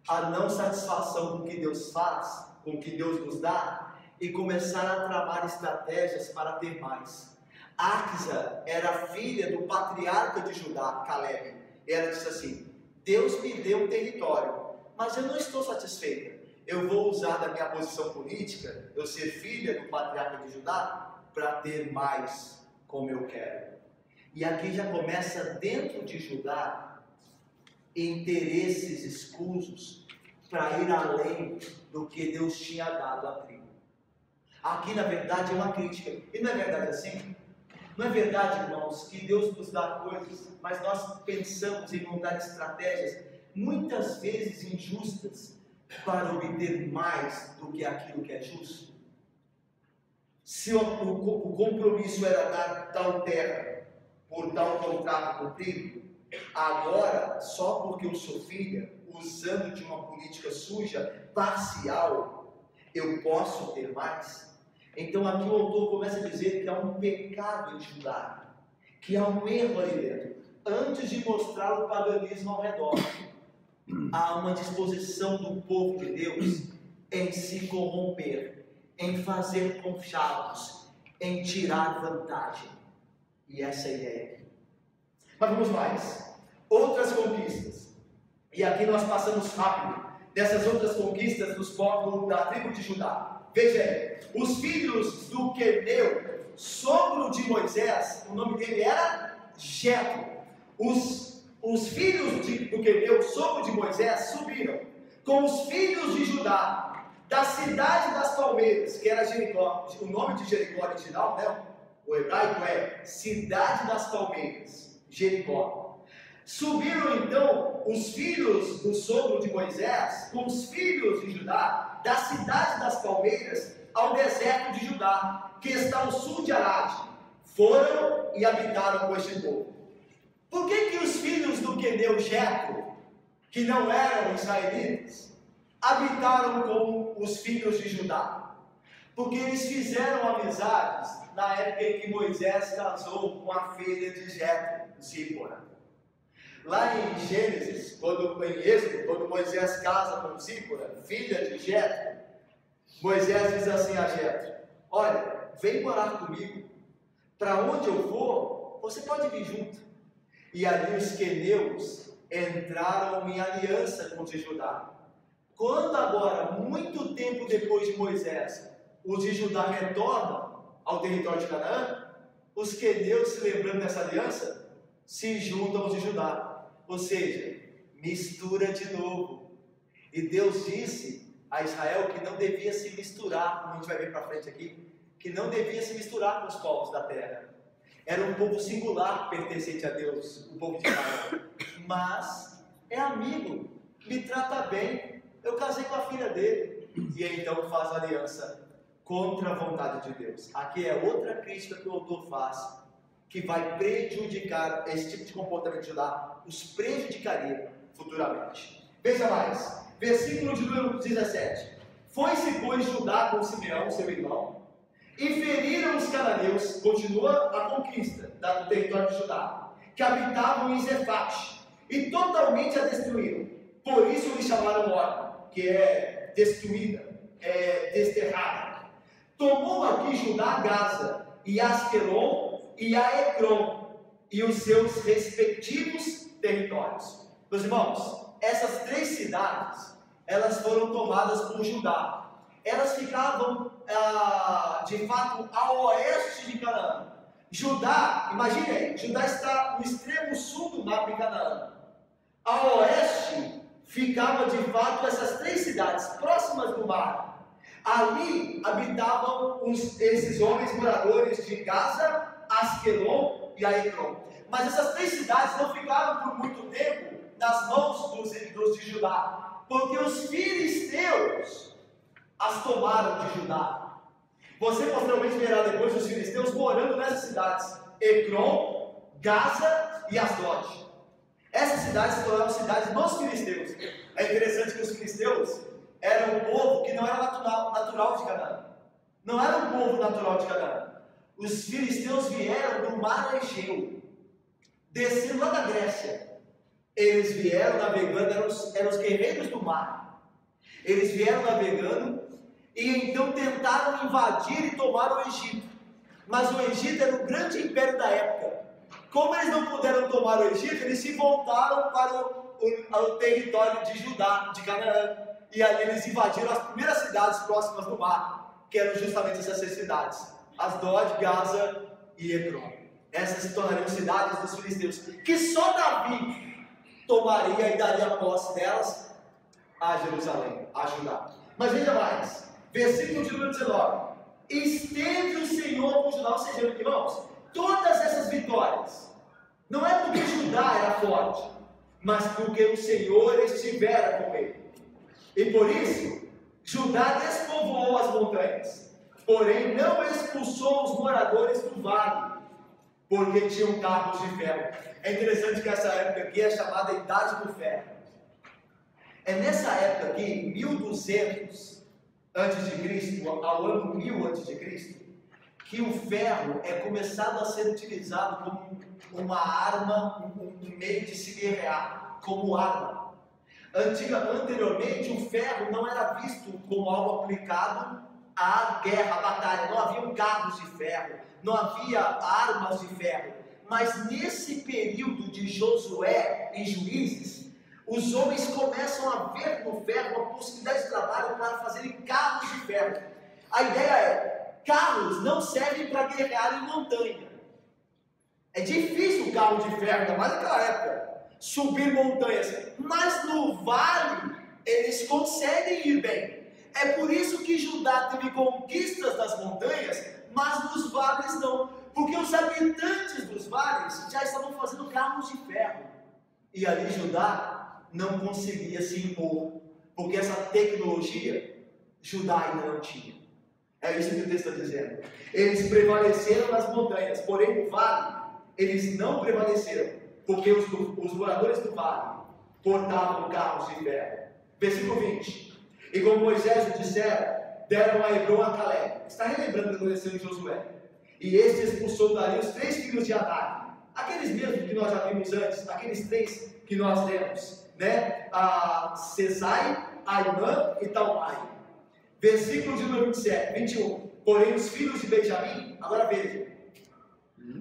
A não satisfação com o que Deus faz, com o que Deus nos dá, e começar a tramar estratégias para ter mais. Axa era filha do patriarca de Judá, Caleb. Ela disse assim: Deus me deu um território, mas eu não estou satisfeita. Eu vou usar da minha posição política, eu ser filha do patriarca de Judá, para ter mais como eu quero. E aqui já começa dentro de Judá interesses escusos para ir além do que Deus tinha dado à tribo. Aqui na verdade é uma crítica. E não é verdade assim? Não é verdade, irmãos, que Deus nos dá coisas, mas nós pensamos em montar estratégias muitas vezes injustas para obter mais do que aquilo que é justo? Se o compromisso era dar tal terra por tal contrato cumprido, agora, só porque eu sou filha, usando de uma política suja, parcial, eu posso ter mais? Então aqui o autor começa a dizer que há um pecado em Judá, que há um erro ali dentro. Antes de mostrar o paganismo ao redor, há uma disposição do povo de Deus em se corromper, em fazer conchavos, em tirar vantagem. E essa é a ideia aqui. Mas vamos mais. Outras conquistas. E aqui nós passamos rápido dessas outras conquistas dos povos da tribo de Judá. Veja aí, os filhos do Queneu, sogro de Moisés, o nome dele era Jetro. Os filhos do Queneu, sogro de Moisés, subiram com os filhos de Judá, da cidade das palmeiras, que era Jericó. O nome de Jericó original, né? O hebraico é Cidade das Palmeiras, Jericó. Subiram então os filhos do sogro de Moisés com os filhos de Judá, da cidade das palmeiras ao deserto de Judá, que está ao sul de Arade. Foram e habitaram com este povo. Por que os filhos do Queneu Jetro, que não eram israelitas, habitaram com os filhos de Judá? Porque eles fizeram amizades na época em que Moisés casou com a filha de Jetro, Zípora. Lá em Gênesis, em Êxodo, quando Moisés casa com Zípora, filha de Jetro, Moisés diz assim a Jetro: olha, vem morar comigo, para onde eu for, você pode vir junto. E ali os queneus entraram em aliança com os de Judá. Quando agora, muito tempo depois de Moisés, os de Judá retornam ao território de Canaã, os queneus, se lembrando dessa aliança, se juntam aos de Judá. Ou seja, mistura de novo. E Deus disse a Israel que não devia se misturar, como a gente vai ver para frente aqui, que não devia se misturar com os povos da terra. Era um povo singular pertencente a Deus, o povo de Israel. Mas é amigo, me trata bem, eu casei com a filha dele. E então faz aliança contra a vontade de Deus. Aqui é outra crítica que o autor faz, que vai prejudicar esse tipo de comportamento de Judá, os prejudicaria futuramente. Veja mais, versículo de número 17. Foi-se, pois, Judá com Simeão, seu irmão, e feriram os cananeus, continua a conquista do território de Judá, que habitavam em Zefate, e totalmente a destruíram. Por isso lhe chamaram Or, que é destruída, é desterrada. Tomou aqui Judá Gaza, e Asquelon, e a Ecrom, e os seus respectivos territórios. Meus irmãos, essas três cidades, elas foram tomadas por Judá. Elas ficavam, de fato, ao oeste de Canaã. Judá, imagine aí, Judá está no extremo sul do mapa de Canaã. Ao oeste, ficava de fato essas três cidades, próximas do mar. Ali habitavam esses homens moradores de Gaza, Asquelon e a Ecrom. Mas essas 3 cidades não ficaram por muito tempo nas mãos dos de Judá, porque os filisteus as tomaram de Judá. Você posteriormente verá depois os filisteus morando nessas cidades: Ecrom, Gaza e Asdod. Essas cidades se tornaram cidades dos filisteus. É interessante que os filisteus eram um povo que não era natural de Canaã. Não era um povo natural de Canaã. Os filisteus vieram do mar Egeu, descendo lá da Grécia. Eles vieram navegando, eram os guerreiros do mar. Eles vieram navegando e então tentaram invadir e tomar o Egito. Mas o Egito era o grande império da época. Como eles não puderam tomar o Egito, eles se voltaram para o território de Judá, de Canaã. E ali eles invadiram as primeiras cidades próximas do mar, que eram justamente essas 6 cidades: Asdod, Gaza e Ecrom. Essas se tornariam cidades dos filisteus, que só Davi tomaria e daria posse delas a Jerusalém, a Judá. Mas veja mais, versículo de número 19: esteve o Senhor com Judá. Ou seja, irmãos, todas essas vitórias, não é porque Judá era forte, mas porque o Senhor estivera com ele. E por isso, Judá despovoou as montanhas, porém não expulsou os moradores do vale, porque tinham carros de ferro. É interessante que essa época aqui é chamada Idade do Ferro. É nessa época aqui, em 1200 a.C., ao ano 1000 a.C., que o ferro é começado a ser utilizado como uma arma, um meio de se guerrear, como arma. Anteriormente, o ferro não era visto como algo aplicado à guerra, à batalha. Não havia carros de ferro, não havia armas de ferro. Mas nesse período de Josué e Juízes, os homens começam a ver no ferro uma possibilidade de trabalho para fazerem carros de ferro. A ideia é: carros não servem para guerrear em montanha. É difícil o carro de ferro, ainda mais naquela época, subir montanhas, mas no vale eles conseguem ir bem. É por isso que Judá teve conquistas das montanhas, mas nos vales não, porque os habitantes dos vales já estavam fazendo carros de ferro, e ali Judá não conseguia se impor, porque essa tecnologia Judá ainda não tinha. É isso que o texto está dizendo. Eles prevaleceram nas montanhas, porém no vale eles não prevaleceram, porque os moradores do vale portavam carros de ferro. Versículo 20: e como Moisés o dissera, deram a Hebron a Caleb. Está relembrando o que aconteceu em Josué. E este expulsou dali os 3 filhos de Anak, aqueles mesmos que nós já vimos antes, aqueles 3 que nós lemos, né? A Sesai, Aimã e Talmai. Versículo de número 21: porém os filhos de Benjamim, agora veja,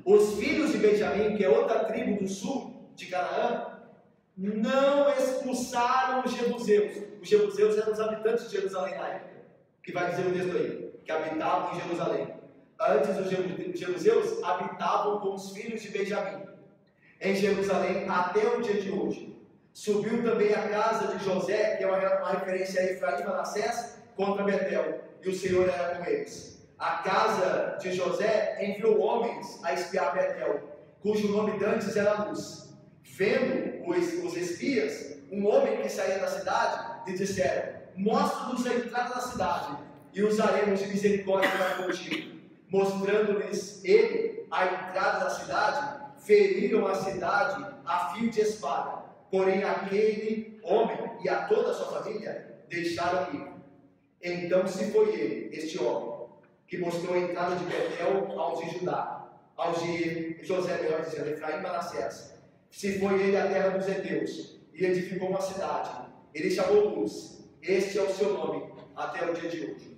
os filhos de Benjamim, que é outra tribo do sul de Canaã, não expulsaram os jebuseus. Os jebuseus eram os habitantes de Jerusalém na época, que vai dizer o texto aí, que habitavam em Jerusalém. Antes os jebuseus habitavam com os filhos de Benjamim em Jerusalém até o dia de hoje. Subiu também a casa de José, que é uma referência a Efraim e Manassés, contra Betel, e o Senhor era com eles. A casa de José enviou homens a espiar Betel, cujo nome dantes era Luz. Vendo os espias, um homem que saía da cidade, lhe disseram: mostra-nos a entrada da cidade, e usaremos de misericórdia para contigo. Mostrando-lhes ele a entrada da cidade, feriram a cidade a fio de espada. Porém aquele homem e a toda a sua família deixaram ir. Então se foi ele, este homem, que mostrou a entrada de Betel aos de Judá, aos de José, melhor dizendo, Efraim e Manassés. Se foi ele à terra dos heteus, e edificou uma cidade. Ele chamou Luz. Este é o seu nome, até o dia de hoje.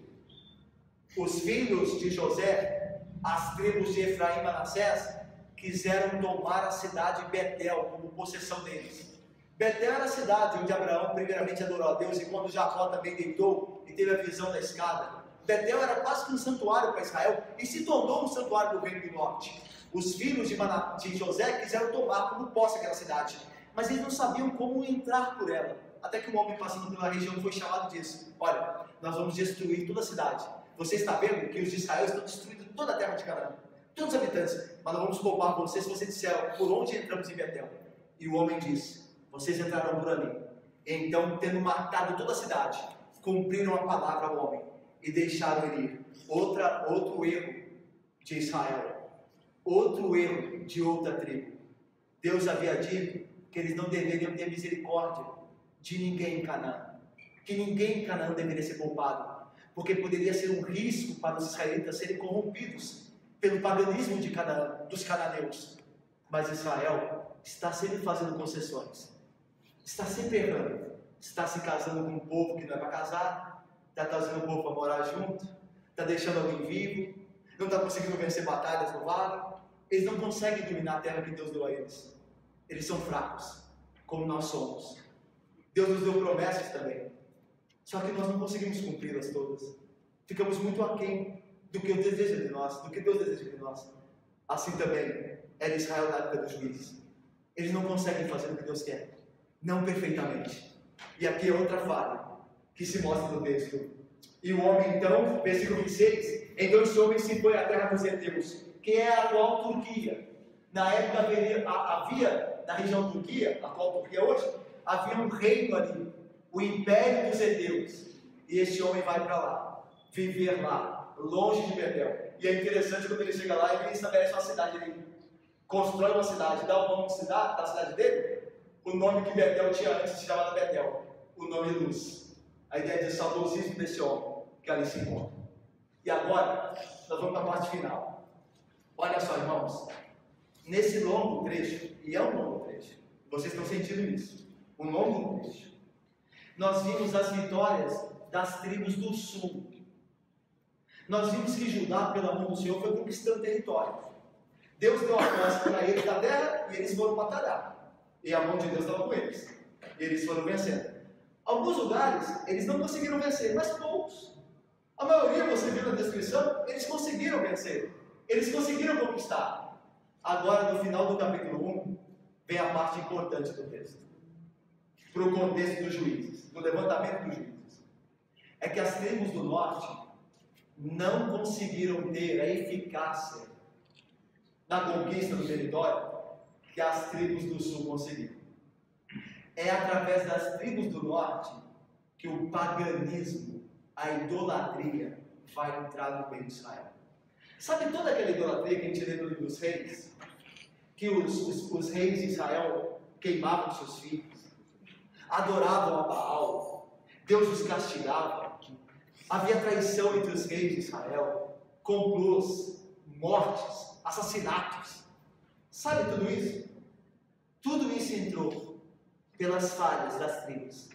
Os filhos de José, as tribos de Efraim e Manassés, quiseram tomar a cidade de Betel como possessão deles. Betel era a cidade onde Abraão primeiramente adorou a Deus, e quando Jacó também deitou e teve a visão da escada. Betel era quase que um santuário para Israel, e se tornou um santuário do reino do norte. Os filhos de José quiseram tomar como posse aquela cidade, mas eles não sabiam como entrar por ela. Até que um homem passando pela região foi chamado disso: olha, nós vamos destruir toda a cidade. Você está vendo que os de Israel estão destruindo toda a terra de Canaã. todos os habitantes, mas nós vamos poupar vocês se você disser por onde entramos em Betel. E o homem disse: vocês entrarão por ali. Então, tendo matado toda a cidade, cumpriram a palavra ao homem e deixaram ele ir. Outro erro de Israel, outro erro de outra tribo. Deus havia dito que eles não deveriam ter misericórdia de ninguém em Canaã, que ninguém em Canaã deveria ser poupado, porque poderia ser um risco para os israelitas serem corrompidos pelo paganismo de Canaã, dos cananeus. Mas Israel está sempre fazendo concessões, está sempre errando, está se casando com um povo que não é para casar, está trazendo um povo para morar junto, está deixando alguém vivo, não está conseguindo vencer batalhas no vale. Eles não conseguem dominar a terra que Deus deu a eles. Eles são fracos, como nós somos. Deus nos deu promessas também, só que nós não conseguimos cumpri-las todas. Ficamos muito aquém do que Deus deseja de nós, do que Deus deseja de nós. Assim também era Israel na época dos juízes. Eles não conseguem fazer o que Deus quer, não perfeitamente. E aqui é outra falha que se mostra no texto. E o homem então, versículo 26, então esse homem se foi à terra dos heteus, que é a atual Turquia. Na época havia, na região Turquia, a atual Turquia hoje, havia um reino ali, o Império dos Heteus. E este homem vai para lá, viver lá, longe de Betel. E é interessante quando ele chega lá, ele estabelece uma cidade ali, constrói uma cidade, dá o nome da cidade dele, o nome que Betel tinha antes se chamava Betel, o nome Luz. A ideia de saudosismo desse homem que ali se encontra. E agora, nós vamos para a parte final. Olha só, irmãos, nesse longo trecho, e é um longo trecho, vocês estão sentindo isso, um longo trecho, nós vimos as vitórias das tribos do sul. Nós vimos que Judá, pela mão do Senhor, foi conquistando território. Deus deu a posse para eles da terra e eles foram batalhar. E a mão de Deus estava com eles. E eles foram vencendo. Alguns lugares, eles não conseguiram vencer, mas poucos. A maioria, você viu na descrição, eles conseguiram vencer. Eles conseguiram conquistar. Agora, no final do capítulo 1, vem a parte importante do texto. Para o contexto dos juízes, do levantamento dos juízes. É que as tribos do norte não conseguiram ter a eficácia na conquista do território que as tribos do sul conseguiram. É através das tribos do norte que o paganismo, a idolatria, vai entrar no meio de Israel. Sabe toda aquela idolatria que a gente lê no livro dos reis? Que os reis de Israel queimavam seus filhos, adoravam a Baal, Deus os castigava, havia traição entre os reis de Israel, complôs, mortes, assassinatos. Sabe tudo isso? Tudo isso entrou pelas falhas das tribos,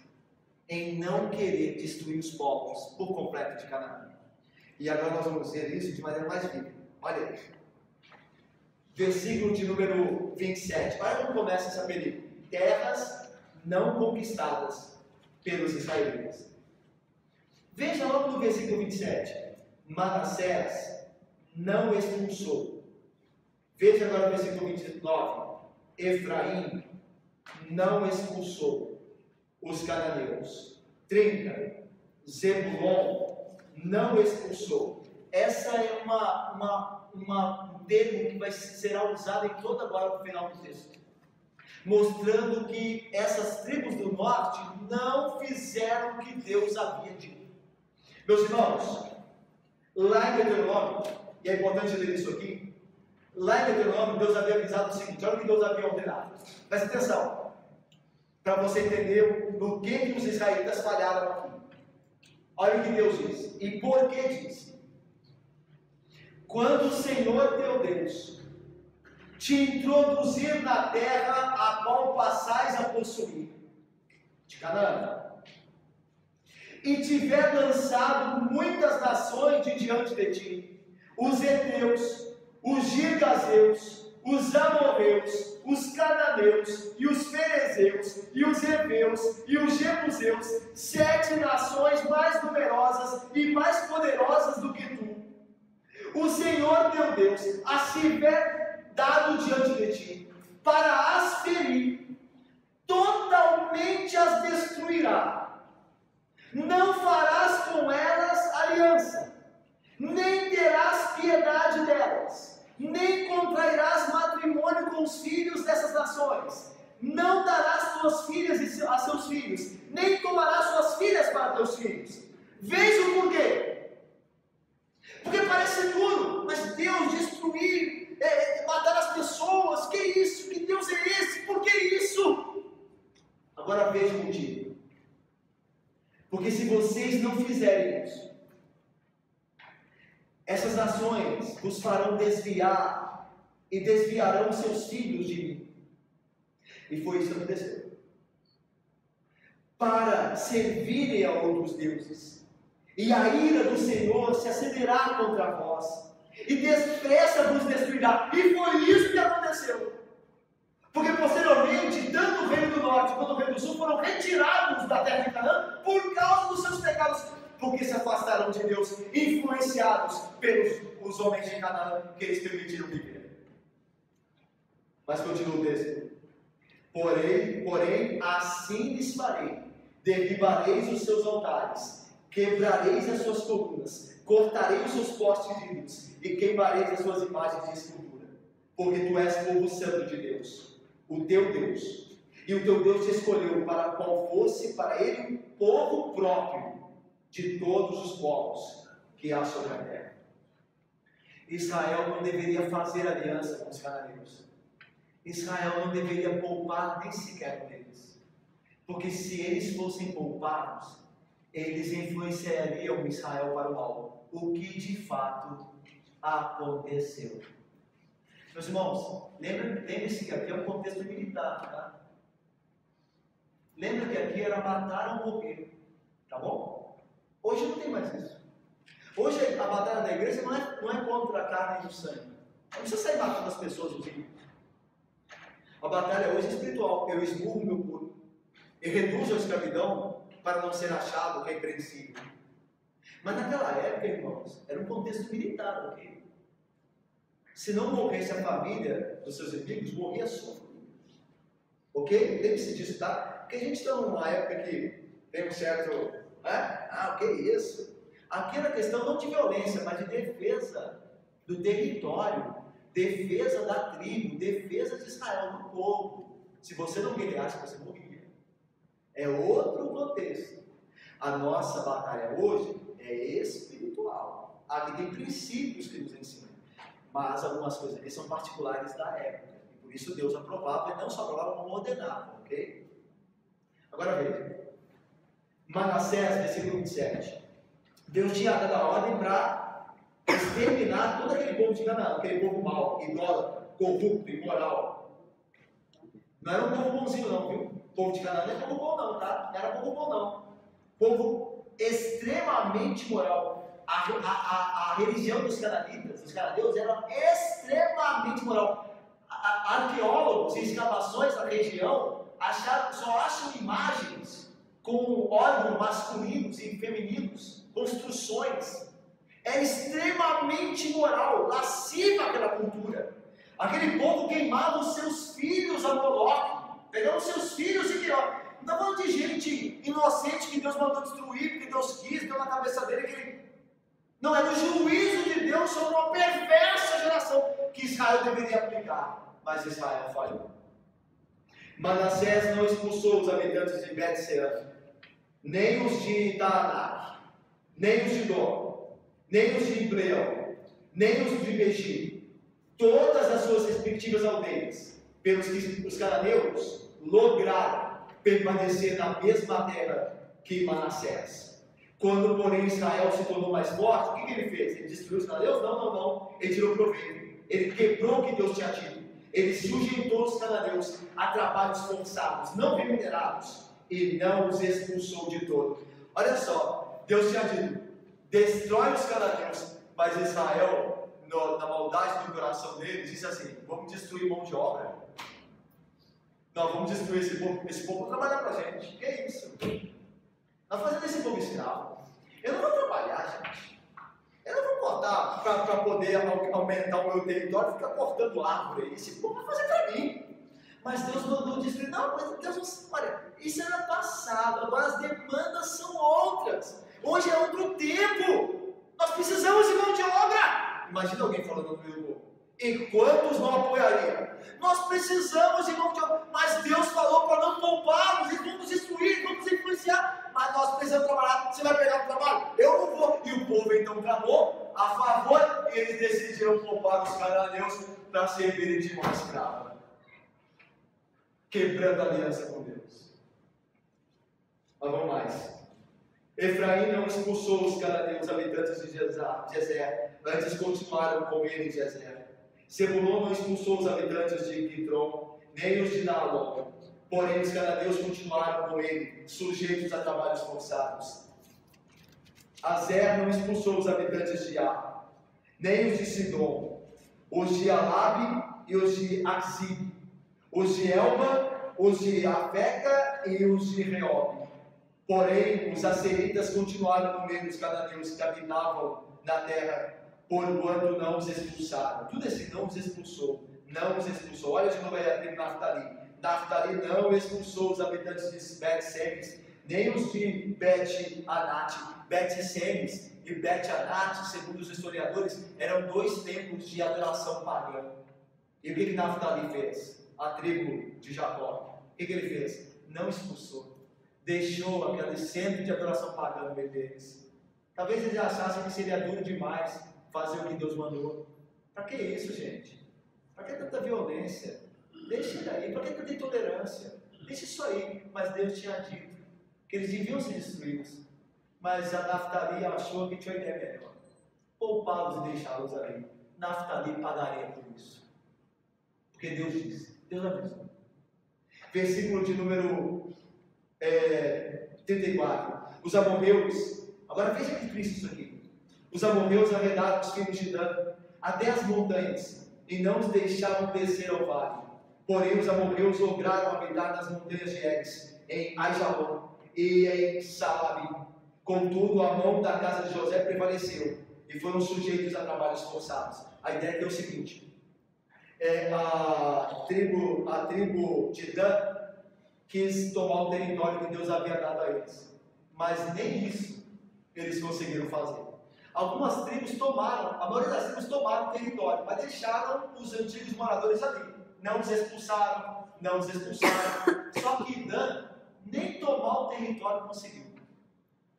em não querer destruir os povos por completo de Canaã. E agora nós vamos ver isso de maneira mais viva. Olha aí. Versículo de número 27. Olha como começa essa película. Terras não conquistadas pelos israelitas. Veja logo no versículo 27. Manassés não expulsou. Veja agora no versículo 29. Efraim não expulsou os cananeus. 30. Zebulon não expulsou. Essa é um termo que vai ser usado em toda agora no final do texto, mostrando que essas tribos do norte não fizeram o que Deus havia dito. Meus irmãos, lá em Deuteronômio, e é importante ler isso aqui, lá em Deuteronômio Deus havia avisado o seguinte, olha o que Deus havia ordenado. Presta atenção, para você entender no que os israelitas falharam aqui. Olha o que Deus diz. E por que diz? Quando o Senhor teu Deus te introduzir na terra a qual passais a possuir, de Canaã, e tiver lançado muitas nações de diante de ti, os heteus, os girgazeus, os amorreus, os cananeus, e os ferezeus, e os heveus, e os jebuseus, 7 nações mais numerosas e mais poderosas do que tu, o Senhor teu Deus as tiver dado diante de ti, para as ferir, totalmente as destruirá. Não farás com elas aliança, nem terás piedade delas, nem nações. Não darás tuas filhas a seus filhos, nem tomarás suas filhas para teus filhos. Veja o porquê. Porque parece duro, mas Deus destruir, matar as pessoas, que isso? Que Deus é esse? Por que isso? Agora veja o motivo. Porque se vocês não fizerem isso, essas nações vos farão desviar e desviarão seus filhos de mim. E foi isso que aconteceu. Para servirem a outros deuses. E a ira do Senhor se acenderá contra vós. E depressa vos destruirá. E foi isso que aconteceu. Porque posteriormente, tanto o reino do norte quanto o reino do sul foram retirados da terra de Canaã por causa dos seus pecados. Porque se afastaram de Deus, influenciados pelos homens de Canaã que eles permitiram viver. Mas continua o texto. Porém, assim lhes farei: derribareis os seus altares, quebrareis as suas colunas, cortarei os seus postes de luz e queimareis as suas imagens de escultura. Porque tu és povo santo de Deus, o teu Deus. E o teu Deus te escolheu para qual fosse para ele um povo próprio de todos os povos que há sobre a terra. Israel não deveria fazer aliança com os cananeus. Israel não deveria poupar nem sequer um deles. Porque se eles fossem poupados, eles influenciariam Israel para o mal. O que de fato aconteceu. Meus irmãos, lembre-se que aqui é um contexto militar, tá? Lembra que aqui era matar ou morrer, tá bom? Hoje não tem mais isso. Hoje a batalha da igreja não é contra a carne e o sangue. Não precisa sair matando as pessoas, os filhos. A batalha hoje é espiritual. Eu esmurro meu corpo. Eu reduzo a escravidão para não ser achado repreensível. Mas naquela época, irmãos, era um contexto militar, ok? Se não morresse a família dos seus inimigos, morria a sua família. Ok? Lembre-se disso, tá? Porque a gente está numa época que tem um certo... o que é isso? Aqui era questão não de violência, mas de defesa do território, defesa da tribo, defesa de Israel, do povo. Se você não guerreasse, você morria. É outro contexto. A nossa batalha hoje é espiritual. Aqui tem princípios que nos ensinam. Mas algumas coisas aqui são particulares da época. E por isso Deus aprovava, e não só aprovava, como ordenava, ok? Agora veja. Manassés, versículo 27. Deus tinha dado a ordem para exterminar todo aquele povo de Canaã, aquele povo mau, idólatra, corrupto, imoral. Não era um povo bonzinho não, viu? O povo de Canaã não é povo bom não, tá? Não era povo bom não. Povo extremamente moral. A religião dos cananitas, dos cananeus, era extremamente moral. Arqueólogos e escavações da região só acham imagens com órgãos masculinos e femininos, construções. É extremamente moral, lasciva aquela cultura. Aquele povo queimava os seus filhos a Moloque, pegando os seus filhos e queimava. Não está falando de gente inocente que Deus mandou destruir, porque Deus quis, deu na cabeça dele que ele... Não, era o juízo de Deus sobre uma perversa geração que Israel deveria aplicar, mas Israel falhou. Manassés não expulsou os habitantes de Bet-Sean, nem os de Taanak, nem os de Dor, nem os de Ibleão, nem os de Beji, todas as suas respectivas aldeias, pelos que os cananeus lograram permanecer na mesma terra que Manassés. Quando, porém, Israel se tornou mais forte, o que ele fez? Ele destruiu os cananeus? Não. Ele tirou proveito. Ele quebrou o que Deus tinha dito. Ele sujeitou os cananeus a trabalhos forçados, não remunerados, e não os expulsou de todo. Olha só, Deus tinha dito, destrói os cananeus, mas Israel, na maldade do coração deles, disse assim, vamos destruir mão de obra. Não, vamos destruir esse povo para trabalhar para a gente. Que é isso? Nós fazendo esse povo escravo. Eu não vou trabalhar, gente. Eu não vou cortar para poder aumentar o meu território e ficar cortando árvore aí. Esse povo vai fazer para mim. Mas Deus mandou destruir. Não, mas Deus não... Olha, isso era passado. Agora as demandas são outras. Hoje é outro tempo. Nós precisamos de mão de obra. Imagina alguém falando no meu povo. E quantos não apoiariam? Nós precisamos de mão de obra. Mas cananeus para servirem de mão escrava, quebrando a aliança com Deus. Mas vamos mais. Efraim não expulsou os cananeus, habitantes de Gezer, antes continuaram com ele em Gezer. Zebulon não expulsou os habitantes de Quitron, nem os de Naalon, porém os cananeus continuaram com ele, sujeitos a trabalhos forçados. Azer não expulsou os habitantes de Ar, nem os de Sidom, os de Alabe e os de Axib, os de Elba, os de Afeca e os de Reob. Porém, os asseritas continuaram no meio dos cananeus que habitavam na terra, porquanto não os expulsaram. Tudo esse não os expulsou, não os expulsou. Olha de novo aí a tribo Naftali. Naftali não expulsou os habitantes de Bet-Semes, nem os de Bet-Anat. Bet-Semes e Bet-Anat, segundo os historiadores, eram dois templos de adoração pagã. E o que Naftali fez? A tribo de Jacó. O que ele fez? Não expulsou. Deixou aquele centro de adoração pagã no meio deles. Talvez eles achassem que seria duro demais fazer o que Deus mandou. Para que isso, gente? Para que tanta violência? Deixa ele aí. Para que tanta intolerância? Deixa isso aí. Mas Deus tinha dito que eles deviam ser destruídos. Mas a Naftali achou que tinha uma ideia melhor. Poupá-los e deixá-los ali. Naftali pagaria por isso. Porque Deus disse. Deus avisou. Versículo de número 34. Os amorreus, agora veja que triste isso aqui. Os amorreus arredaram os filhos de Dan até as montanhas e não os deixavam descer ao vale. Porém, os amorreus lograram habitar nas montanhas de Eres, em Aijalon e em Salabi. Contudo, a mão da casa de José prevaleceu e foram sujeitos a trabalhos forçados. A ideia é o seguinte: a tribo de Dan quis tomar o território que Deus havia dado a eles, mas nem isso eles conseguiram fazer. Algumas tribos tomaram, a maioria das tribos tomaram o território, mas deixaram os antigos moradores ali. Não os expulsaram, não os expulsaram. Só que Dan nem tomar o território conseguiu.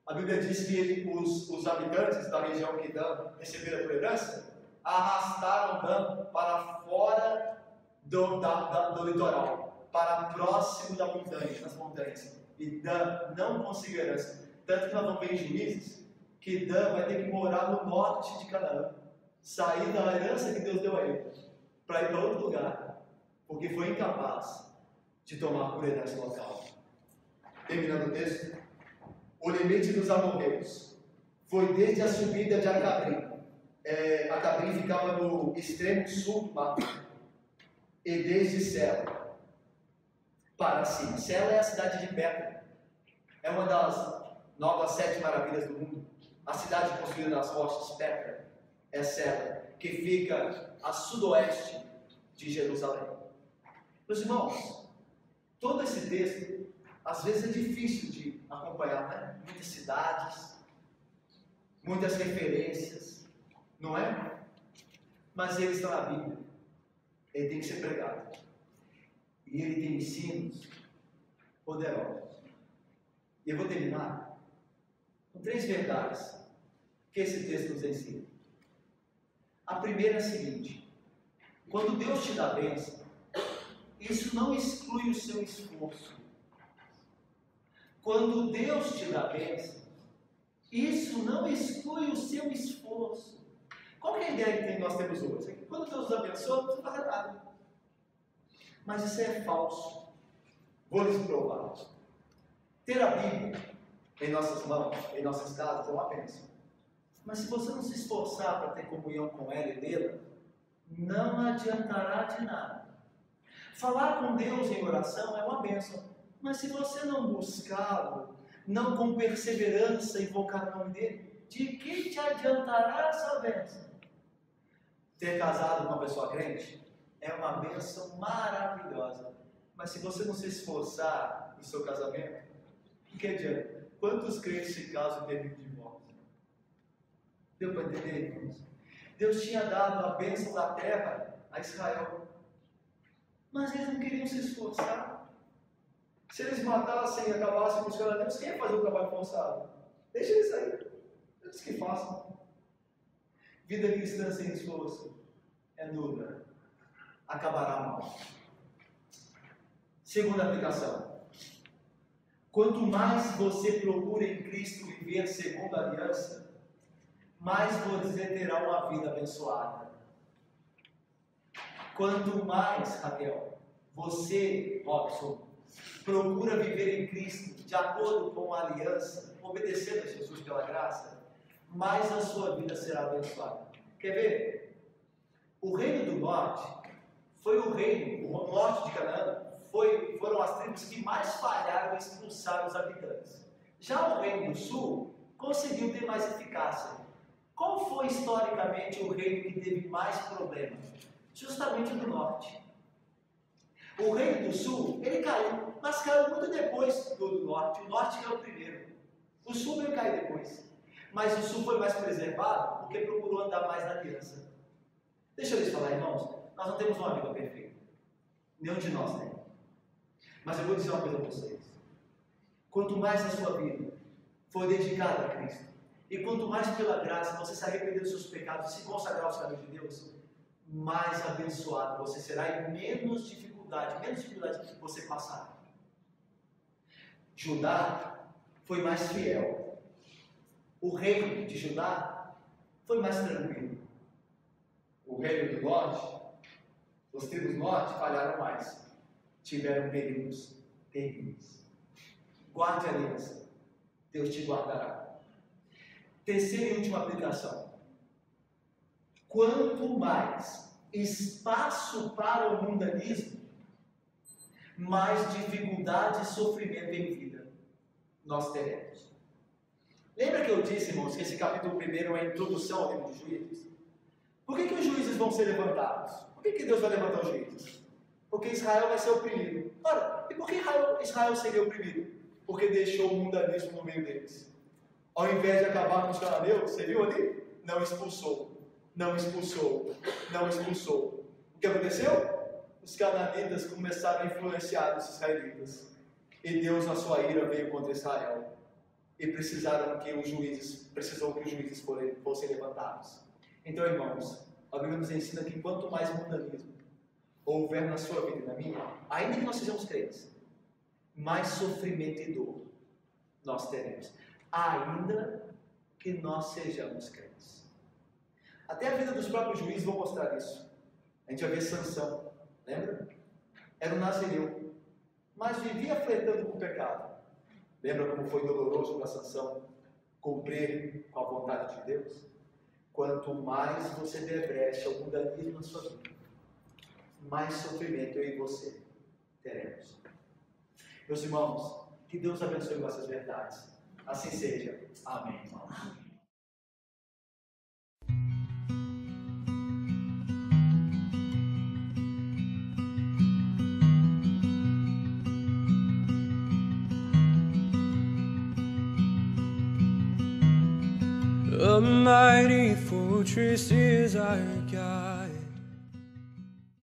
A Bíblia diz que os habitantes da região que Dan receberam por herança arrastaram Dan para fora do litoral, para próximo da montanha, das montanhas. E Dan não conseguiu herança. Tanto que nós vamos ver em Juízes que Dan vai ter que morar no norte de Canaã, sair da herança que Deus deu a ele, para ir para outro lugar, porque foi incapaz de tomar por herança local. Terminando o texto, o limite dos amorreus foi desde a subida de Acabrim. Acabrim ficava no extremo sul do mapa, e desde Sela para cima. Sela é a cidade de Petra, é uma das novas 7 maravilhas do mundo. A cidade construída nas rochas, Petra, é Sela, que fica a sudoeste de Jerusalém. Meus irmãos, todo esse texto às vezes é difícil de acompanhar, né? Muitas cidades, muitas referências, não é? Mas ele está na Bíblia, ele tem que ser pregado. E ele tem ensinos poderosos. E eu vou terminar com 3 verdades que esse texto nos ensina. A primeira é a seguinte: quando Deus te dá bênção, isso não exclui o seu esforço. Quando Deus te dá bênção, isso não exclui o seu esforço. Qual é a ideia que nós temos hoje? Quando Deus nos abençoa, não precisa fazer nada. Mas isso é falso. Vou lhes provar. Ter a Bíblia em nossas mãos, em nossas casas, é uma bênção. Mas se você não se esforçar para ter comunhão com ela e lê-la, não adiantará de nada. Falar com Deus em oração é uma bênção. Mas se você não buscá-lo, não com perseverança invocar o nome dele, de que te adiantará essa bênção? Ter casado com uma pessoa crente é uma bênção maravilhosa. Mas se você não se esforçar no seu casamento, o que adianta? Quantos crentes se casam e terminam de divórcio? Deu para entender, irmãos? Deus tinha dado a bênção da terra a Israel, mas eles não queriam se esforçar. Se eles matassem e acabassem com os cananeus, quem ia fazer o trabalho forçado? Deixa eles aí. Eles que façam. Vida cristã sem esforço é nula, acabará mal. Segunda aplicação. Quanto mais você procura em Cristo viver segundo a aliança, mais você terá uma vida abençoada. Quanto mais, Raquel, você, Robson, procura viver em Cristo de acordo com a aliança, obedecendo a Jesus pela graça, mais a sua vida será abençoada. Quer ver? O reino do norte foi o reino, o norte de Canaã, foram as tribos que mais falharam em expulsar os habitantes. Já o reino do sul conseguiu ter mais eficácia. Qual foi historicamente o reino que teve mais problemas? Justamente o do norte. O reino do sul, ele caiu, mas caiu muito depois do norte. O norte caiu primeiro. O sul veio cair depois. Mas o sul foi mais preservado porque procurou andar mais na aliança. Deixa eu lhes falar, irmãos, nós não temos uma vida perfeita. Nenhum de nós tem. Mas eu vou dizer uma coisa a vocês. Quanto mais a sua vida for dedicada a Cristo, e quanto mais pela graça você se arrepender dos seus pecados e se consagrar aos caminhos de Deus, mais abençoado você será e menos dificuldade que você passará. Judá foi mais fiel. O reino de Judá foi mais tranquilo. O reino do norte, os tribos do norte falharam mais. Tiveram períodos terríveis. Guarde a aliança. Deus te guardará. Terceira e última aplicação. Quanto mais espaço para o mundanismo, mais dificuldade e sofrimento em vida nós teremos. Lembra que eu disse, irmãos, que esse capítulo 1 é a introdução ao livro de Juízes? Por que os juízes vão ser levantados? Por que Deus vai levantar os juízes? Porque Israel vai ser oprimido. Ora, e por que Israel seria oprimido? Porque deixou o mundanismo no meio deles. Ao invés de acabar com os cananeus, você viu ali? Não expulsou. Não expulsou. Não expulsou. O que aconteceu? Os cananitas começaram a influenciar os israelitas. E Deus, na sua ira, veio contra Israel. E precisou que os juízes fossem levantados. Então, irmãos, a Bíblia nos ensina que quanto mais mundanismo houver na sua vida e na minha, ainda que nós sejamos crentes, mais sofrimento e dor nós teremos. Ainda que nós sejamos crentes. Até a vida dos próprios juízes vão mostrar isso. A gente vai ver Sansão, lembra? Era um nazireu, mas vivia flertando com o pecado. Lembra como foi doloroso para Sansão cumprir com a vontade de Deus? Quanto mais você der brecha ao mundanismo na sua vida, mais sofrimento eu e você teremos. Meus irmãos, que Deus abençoe com essas verdades. Assim seja. Amém, irmãos. A mighty fortress is our